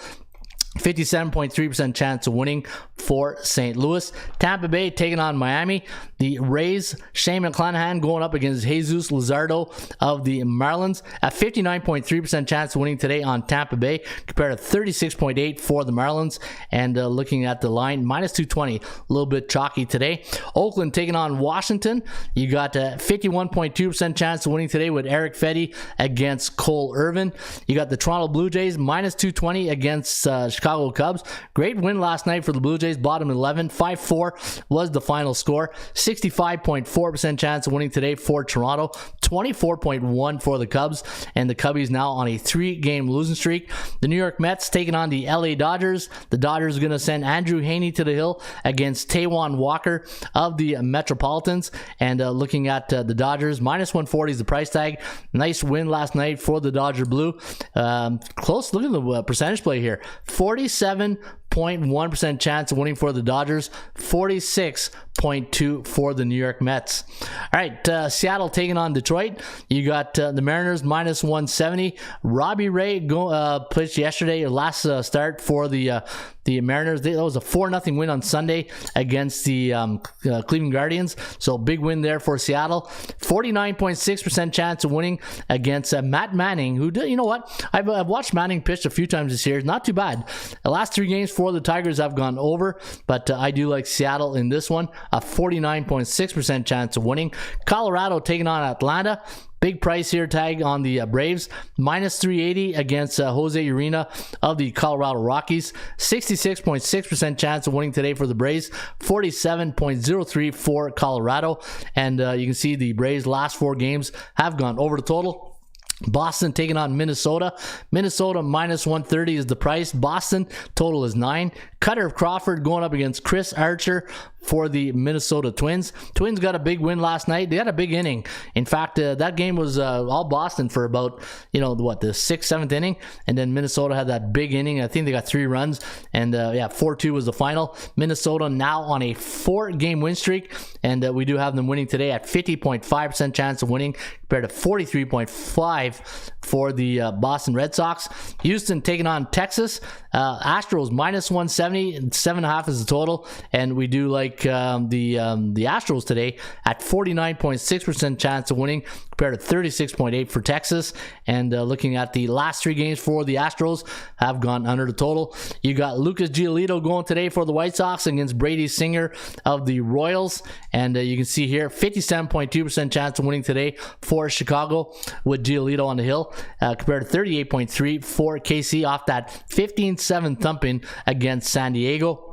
57.3% chance of winning for St. Louis. Tampa Bay taking on Miami. The Rays, Shane McClanahan going up against Jesus Luzardo of the Marlins. A 59.3% chance of winning today on Tampa Bay compared to 36.8% for the Marlins. And looking at the line, minus 220, a little bit chalky today. Oakland taking on Washington. You got a 51.2% chance of winning today with Eric Fedde against Cole Irvin. You got the Toronto Blue Jays, minus 220 against Chicago Cubs. Great win last night for the Blue Jays, bottom 11. 5-4 was the final score. 65.4% chance of winning today for Toronto. 24.1 for the Cubs. And the Cubbies now on a 3-game losing streak. The New York Mets taking on the LA Dodgers. The Dodgers are going to send Andrew Haney to the hill against Taijuan Walker of the Metropolitans. And looking at the Dodgers, minus 140 is the price tag. Nice win last night for the Dodger Blue. Close. Look at the percentage play here. 47.1% chance of winning for the Dodgers, 46.2% for the New York Mets. All right, Seattle taking on Detroit. You got the Mariners minus 170. Robbie Ray pitched yesterday, last start for the Mariners. That was a 4-0 win on Sunday against the Cleveland Guardians. So big win there for Seattle. 49.6% chance of winning against Matt Manning, who did, you know what? I've watched Manning pitch a few times this year. Not too bad. The last 3 games for the Tigers have gone over, but I do like Seattle in this one. A 49.6% chance of winning. Colorado taking on Atlanta. Big price here tag on the Braves. Minus 380 against Jose Urena of the Colorado Rockies. 66.6% chance of winning today for the Braves. 47.03 for Colorado. And you can see the Braves' last 4 games have gone over the total. Boston taking on Minnesota. Minnesota minus 130 is the price. Boston total is 9. Cutter Crawford going up against Chris Archer for the Minnesota Twins. Twins got a big win last night. They had a big inning. In fact, that game was all Boston for about, the 6th, 7th inning. And then Minnesota had that big inning. I think they got 3 runs. And 4-2 was the final. Minnesota now on a 4-game win streak. And we do have them winning today at 50.5% chance of winning compared to 43.5% for the Boston Red Sox. Houston taking on Texas. Astros minus 170. 7.5 is the total. And we do like like the Astros today at 49.6% chance of winning compared to 36.8 for Texas. And looking at the last 3 games for the Astros have gone under the total. You got Lucas Giolito going today for the White Sox against Brady Singer of the Royals. And you can see here 57.2% chance of winning today for Chicago with Giolito on the hill compared to 38.3 for KC off that 15-7 thumping against San Diego.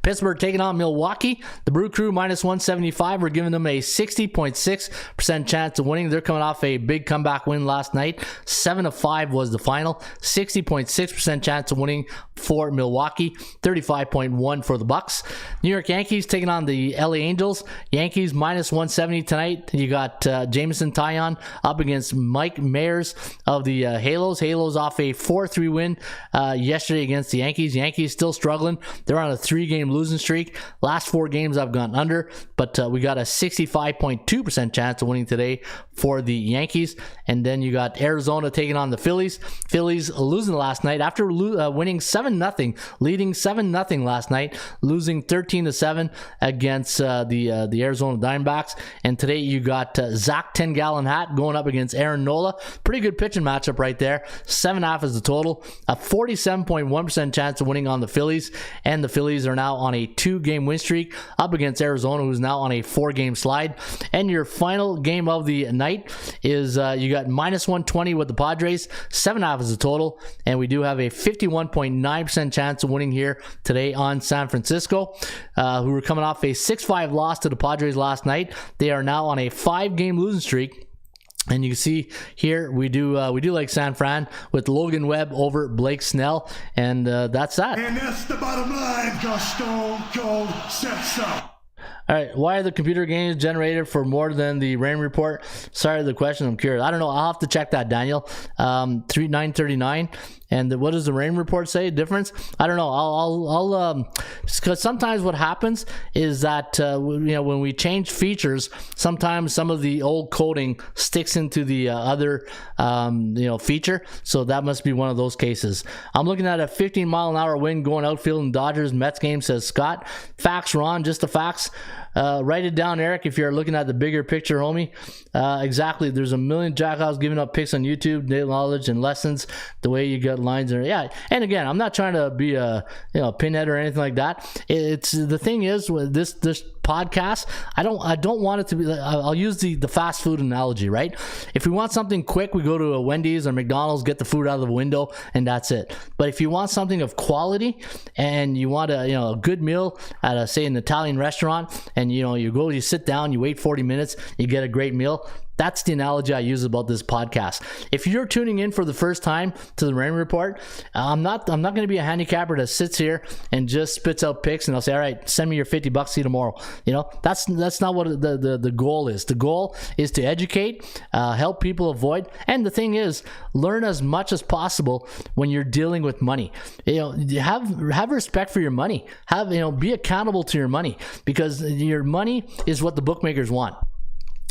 Pittsburgh taking on Milwaukee. The Brew Crew -175. We're giving them a 60.6% chance of winning. They're coming off a big comeback win last night. 7-5 was the final. 60.6% chance of winning for Milwaukee. 35.1 for the Bucks. New York Yankees taking on the LA Angels. Yankees -170 tonight. You got Jameson Taillon up against Mike Mayers of the Halos. Halos off a 4-3 win yesterday against the Yankees. Yankees still struggling. They're on a 3-game losing streak. Last 4 games I've gone under, but we got a 65.2% chance of winning today for the Yankees. And then you got Arizona taking on the Phillies. Phillies losing last night after winning 7-0, leading 7-0 last night, losing 13-7 against the Arizona Diamondbacks. And today you got Zach 10-gallon hat going up against Aaron Nola. Pretty good pitching matchup right there. 7.5 is the total. A 47.1% chance of winning on the Phillies. And the Phillies are now on a 2-game win streak up against Arizona, who's now on a 4-game slide. And your final game of the night is you got -120 with the Padres. 7.5 is the total. And we do have a 51.9% chance of winning here today on San Francisco, who were coming off a 6-5 loss to the Padres last night. They are now on a 5-game losing streak. And you can see here we do like San Fran with Logan Webb over Blake Snell, and that's that. And that's the bottom line, because Stone Cold said so. All right, why are the computer games generated for more than the Raymond report? Sorry, the question. I'm curious. I don't know. I'll have to check that, Daniel. 939. And what does the Raymond report say? Difference? I don't know. I'll because sometimes what happens is that when we change features, sometimes some of the old coding sticks into the other feature. So that must be one of those cases. I'm looking at a 15-mile-an-hour wind going outfield in Dodgers Mets game, says Scott. Facts, Ron. Just the facts. Write it down, Eric, if you're looking at the bigger picture, homie. Exactly. There's a million jackhouse giving up picks on YouTube, daily knowledge and lessons, the way you got lines. Yeah. And again, I'm not trying to be a pinhead or anything like that. It's the thing is with this podcast, I don't want it to be, I'll use the fast food analogy, right? If we want something quick, we go to a Wendy's or McDonald's, get the food out of the window, and that's it. But if you want something of quality and you want a good meal at say an Italian restaurant, and you sit down, you wait 40 minutes, you get a great meal. That's the analogy I use about this podcast. If you're tuning in for the first time to the Raymond Report, I'm not going to be a handicapper that sits here and just spits out picks and I'll say, all right, send me your $50, see you tomorrow. That's not what the goal is. The goal is to educate, help people avoid, and the thing is, learn as much as possible when you're dealing with money. Have respect for your money. Be accountable to your money, because your money is what the bookmakers want.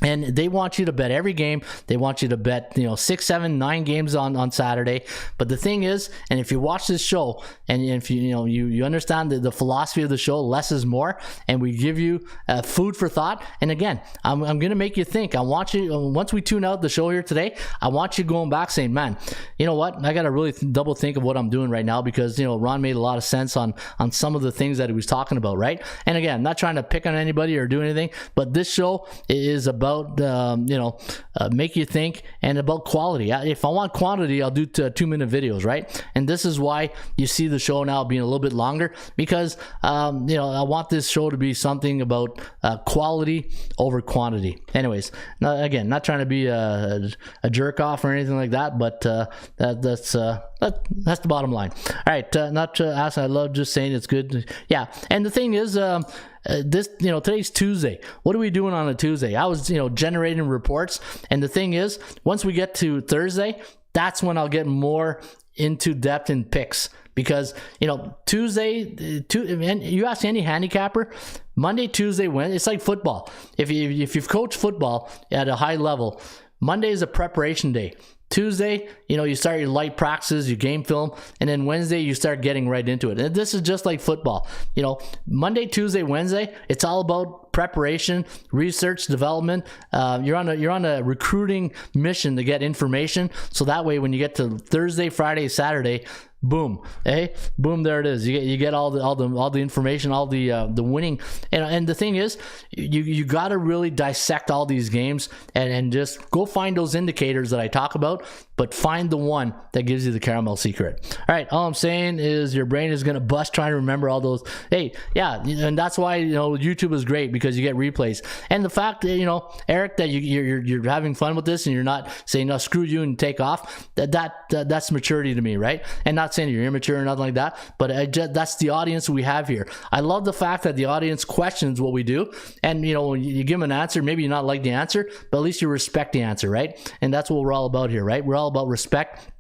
And they want you to bet every game. They want you to bet, 6, 7, 9 games on Saturday. But the thing is, and if you watch this show and if you understand the philosophy of the show, less is more, and we give you food for thought. And again, I'm going to make you think. I want you, once we tune out the show here today, I want you going back saying, man, you know what? I got to really double think of what I'm doing right now, because, Ron made a lot of sense on some of the things that he was talking about, right? And again, I'm not trying to pick on anybody or do anything, but this show is about make you think, and about quality. If I want quantity, I'll do 2-minute videos, right? And this is why you see the show now being a little bit longer, because I want this show to be something about quality over quantity. Anyways, not trying to be a jerk off or anything like that, but that's the bottom line. All right, not to ask, I love just saying it's good. Yeah, and the thing is, today's Tuesday. What are we doing on a Tuesday? I was, generating reports, and the thing is, once we get to Thursday, that's when I'll get more into depth in picks, because Tuesday, and you ask any handicapper, Monday, Tuesday, Wednesday, it's like football. If you've coached football at a high level, Monday is a preparation day. Tuesday, you start your light practices, your game film, and then Wednesday you start getting right into it. And this is just like football. Monday, Tuesday, Wednesday, it's all about preparation, research, development. You're on a recruiting mission to get information, so that way when you get to Thursday, Friday, Saturday, boom, boom, there it is. You get all the information, all the winning, and the thing is, you got to really dissect all these games and just go find those indicators that I talk about, but find the one that gives you the caramel secret. All right, all I'm saying is your brain is gonna bust trying to remember all those. And that's why YouTube is great, because you get replays, and the fact that Eric, that you're having fun with this and you're not saying no, screw you and take off. That's maturity to me, right? And not saying you're immature or nothing like that, but that's the audience we have here. I love the fact that the audience questions what we do, and when you give them an answer, maybe you not like the answer, but at least you respect the answer, right? And that's what we're all about here, right? We're all about respect.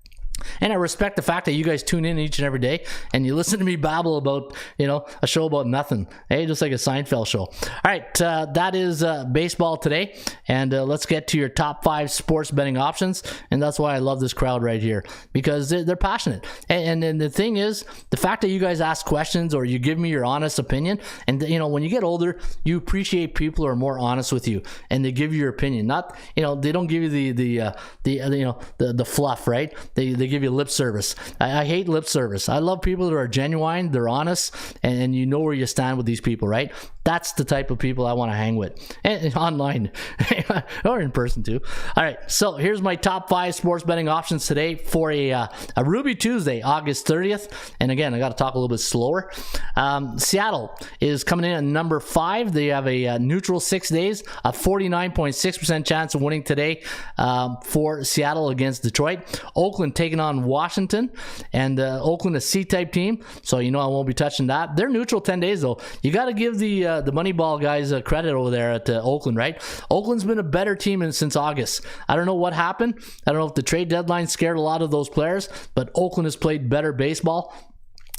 And I respect the fact that you guys tune in each and every day and you listen to me babble about, a show about nothing. Just like a Seinfeld show. All right, that is baseball today. And let's get to your top 5 sports betting options. And that's why I love this crowd right here, because they're passionate. And the thing is, the fact that you guys ask questions or you give me your honest opinion, and when you get older, you appreciate people who are more honest with you and they give you your opinion. Not, they don't give you the fluff, right? They give you lip service. I hate lip service. I love people that are genuine, they're honest, and you know where you stand with these people, right? That's the type of people I want to hang with, and online or in person too. All right, so here's my top 5 sports betting options today for a Ruby Tuesday, August 30th. And again, I got to talk a little bit slower. Seattle is coming in at number 5. They have a neutral 6 days, a 49.6% chance of winning today for Seattle against Detroit. Oakland taking on Washington, and Oakland a C-type team, so I won't be touching that. They're neutral 10 days though. You got to give the Moneyball guys credit over there at Oakland, right? Oakland's been a better team since August. I don't know what happened. I don't know if the trade deadline scared a lot of those players, but Oakland has played better baseball.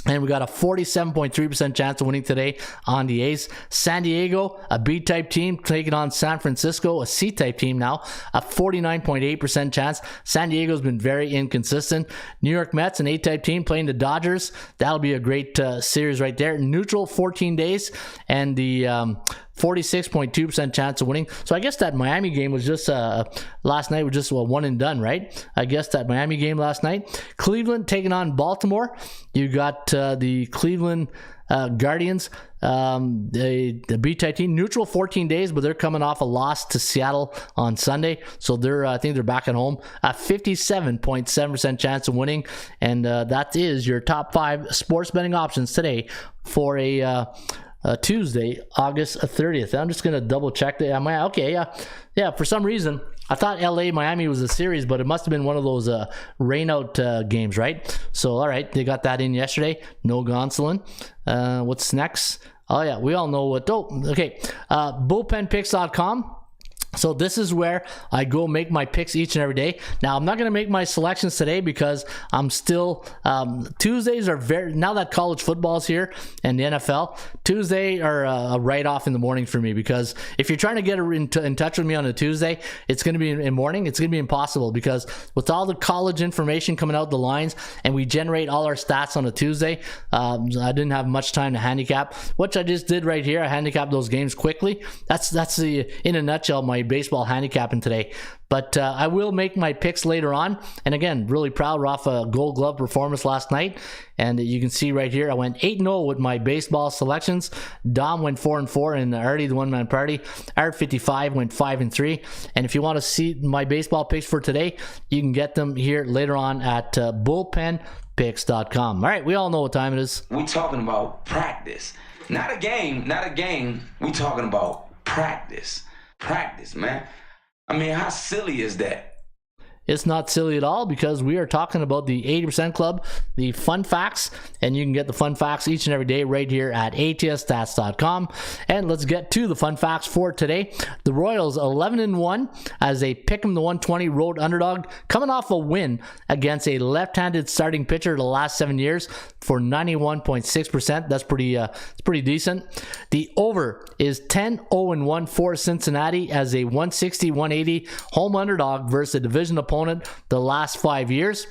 And we got a 47.3% chance of winning today on the A's. San Diego, a B-type team, taking on San Francisco, a C-type team now, a 49.8% chance. San Diego's been very inconsistent. New York Mets, an A-type team, playing the Dodgers. That'll be a great series right there. Neutral, 14 days, and the 46.2% chance of winning. So I guess that Miami game was just last night was just a one and done, right? I guess that Miami game last night. Cleveland taking on Baltimore. You got the Cleveland Guardians, the B-type team, neutral 14 days, but they're coming off a loss to Seattle on Sunday, so I think they're back at home. A 57.7% chance of winning, and that is your top 5 sports betting options today for a Tuesday, August 30th. I'm just going to double check that. Yeah, for some reason, I thought LA Miami was a series, but it must have been one of those rain out games, right? So, all right, they got that in yesterday. No Gonsolin. What's next? Oh, yeah, we all know what. Okay. Bullpenpicks.com. So this is where I go make my picks each and every day. Now, I'm not going to make my selections today because I'm still, Tuesdays are now that college football is here and the NFL, Tuesday are a write-off in the morning for me, because if you're trying to get in touch with me on a Tuesday, it's going to be in the morning. It's going to be impossible, because with all the college information coming out the lines and we generate all our stats on a Tuesday, I didn't have much time to handicap, which I just did right here. I handicapped those games quickly. That's in a nutshell, my baseball handicapping today. But I will make my picks later on. And again, really proud. We're off a Gold Glove performance last night. And you can see right here, I went 8-0 with my baseball selections. Dom went 4-4 in Artie, the one-man party. Art 55 went 5-3. And if you want to see my baseball picks for today, you can get them here later on at bullpenpicks.com. All right, we all know what time it is. We're talking about practice. Not a game. We're talking about practice. Practice, man. I mean, how silly is that? It's not silly at all, because we are talking about the 80% Club, the fun facts, and you can get the fun facts each and every day right here at atsstats.com. And let's get to the fun facts for today. The Royals 11-1 as a pick'em the 120 road underdog, coming off a win against a left-handed starting pitcher the last 7 years for 91.6%. That's pretty decent. The over is 10-0-1 for Cincinnati as a 160-180 home underdog versus a division opponent opponent the last 5 years.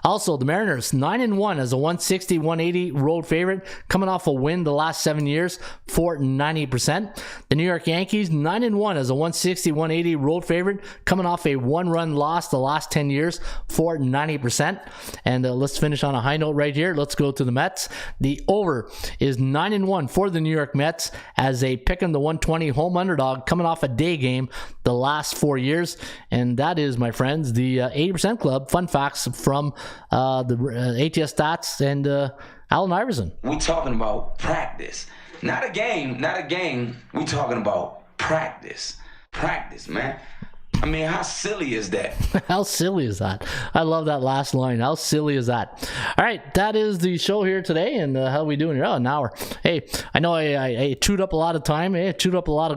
Also, the Mariners 9-1 as a 160-180 road favorite, coming off a win the last 7 years for 90%. The New York Yankees 9-1 as a 160-180 road favorite, coming off a one-run loss the last 10 years for 90%. And let's finish on a high note right here. Let's go to the Mets. The over is 9-1 for the New York Mets as a pick on the 120 home underdog, coming off a day game the last 4 years. And that is, my friends, the 80% Club. Fun facts from the ATS Stats and Allen Iverson. We talking about practice, not a game. Not a game. We talking about practice. Practice, man. I mean, how silly is that? How silly is that? I love that last line. How silly is that? All right, that is the show here today. And how are we doing here? Oh, an hour. Hey, I know I chewed up a lot of time. Chewed up a lot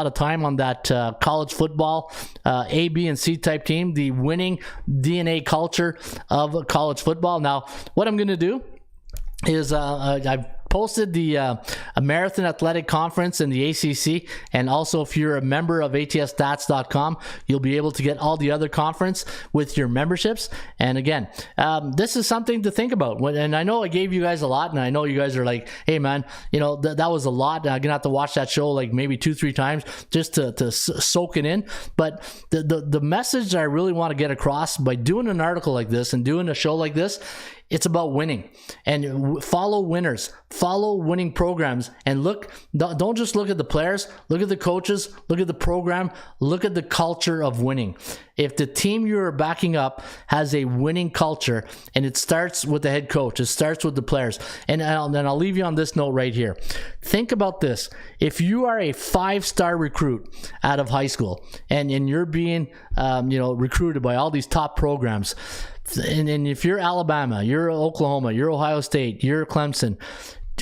of time on that college football A, B, and C type team. The winning DNA culture of college football. Now, what I'm going to do is I've posted the Marathon Athletic Conference and the ACC, and also if you're a member of ATSstats.com, you'll be able to get all the other conference with your memberships. And again, this is something to think about. And I know I gave you guys a lot, and I know you guys are like, hey man, you know, that was a lot. I'm gonna have to watch that show like maybe 2-3 times just to soak it in. But the message that I really want to get across by doing an article like this and doing a show like this, it's about winning, and follow winners, follow winning programs, and don't just look at the players, look at the coaches, look at the program, look at the culture of winning. If the team you're backing up has a winning culture, and it starts with the head coach, it starts with the players, and I'll leave you on this note right here. Think about this. If you are a 5-star recruit out of high school, and you're being recruited by all these top programs, and if you're Alabama, you're Oklahoma, you're Ohio State, you're Clemson,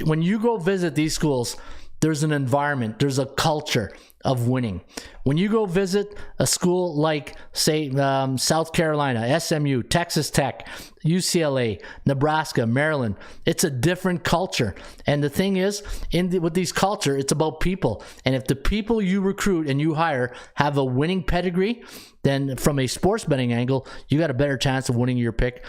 when you go visit these schools, there's an environment, there's a culture of winning. When you go visit a school like, say, South Carolina, SMU, Texas Tech, UCLA, Nebraska, Maryland, it's a different culture. And the thing is, with these culture, it's about people. And if the people you recruit and you hire have a winning pedigree, then from a sports betting angle, you got a better chance of winning your pick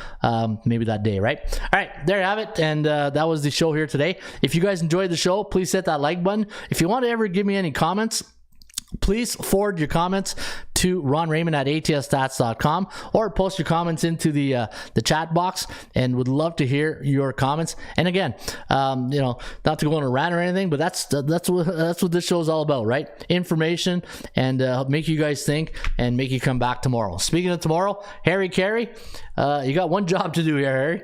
maybe that day, right? All right, there you have it. And that was the show here today. If you guys enjoyed the show, please hit that like button. If you want to ever give me any comments, please forward your comments to Ron Raymond at ATSstats.com, or post your comments into the chat box, and would love to hear your comments. And again, not to go on a rant or anything, but that's what this show is all about, right? Information, and make you guys think and make you come back tomorrow. Speaking of tomorrow, Harry Carey, you got one job to do here, Harry.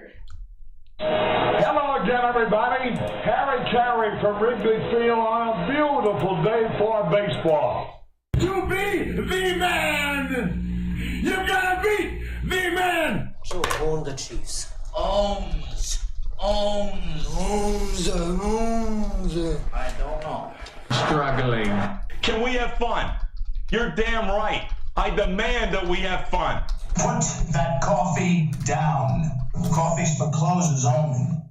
Hello again, everybody. Harry Carey from Wrigley Field on a beautiful day for baseball. To be the man, you gotta beat the man. So own the Chiefs. Owns. I don't know. Struggling. Can we have fun? You're damn right. I demand that we have fun. Put that coffee down. Coffee's for closers only.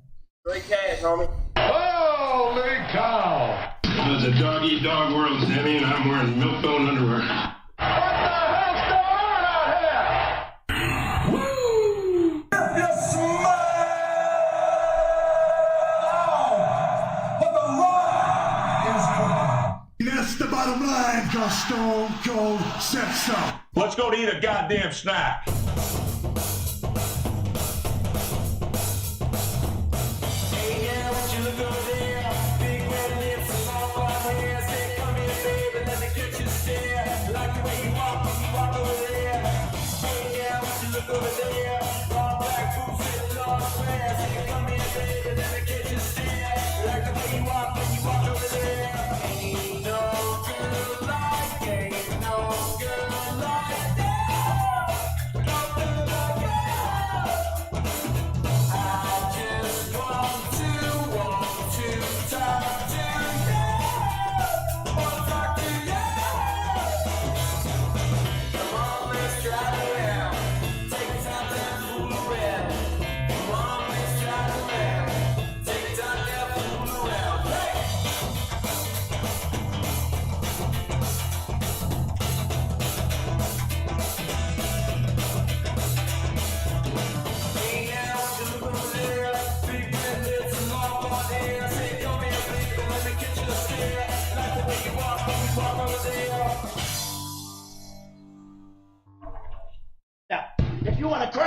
Great cash, homie. Holy cow! It's a dog-eat-dog world, Sammy, and I'm wearing milk-bone underwear. What the hell's going on out here? Woo! If you smile, but the rock is cooking. That's the bottom line, 'cause Stone Cold said so. Let's go to eat a goddamn snack. Now, if you want to crack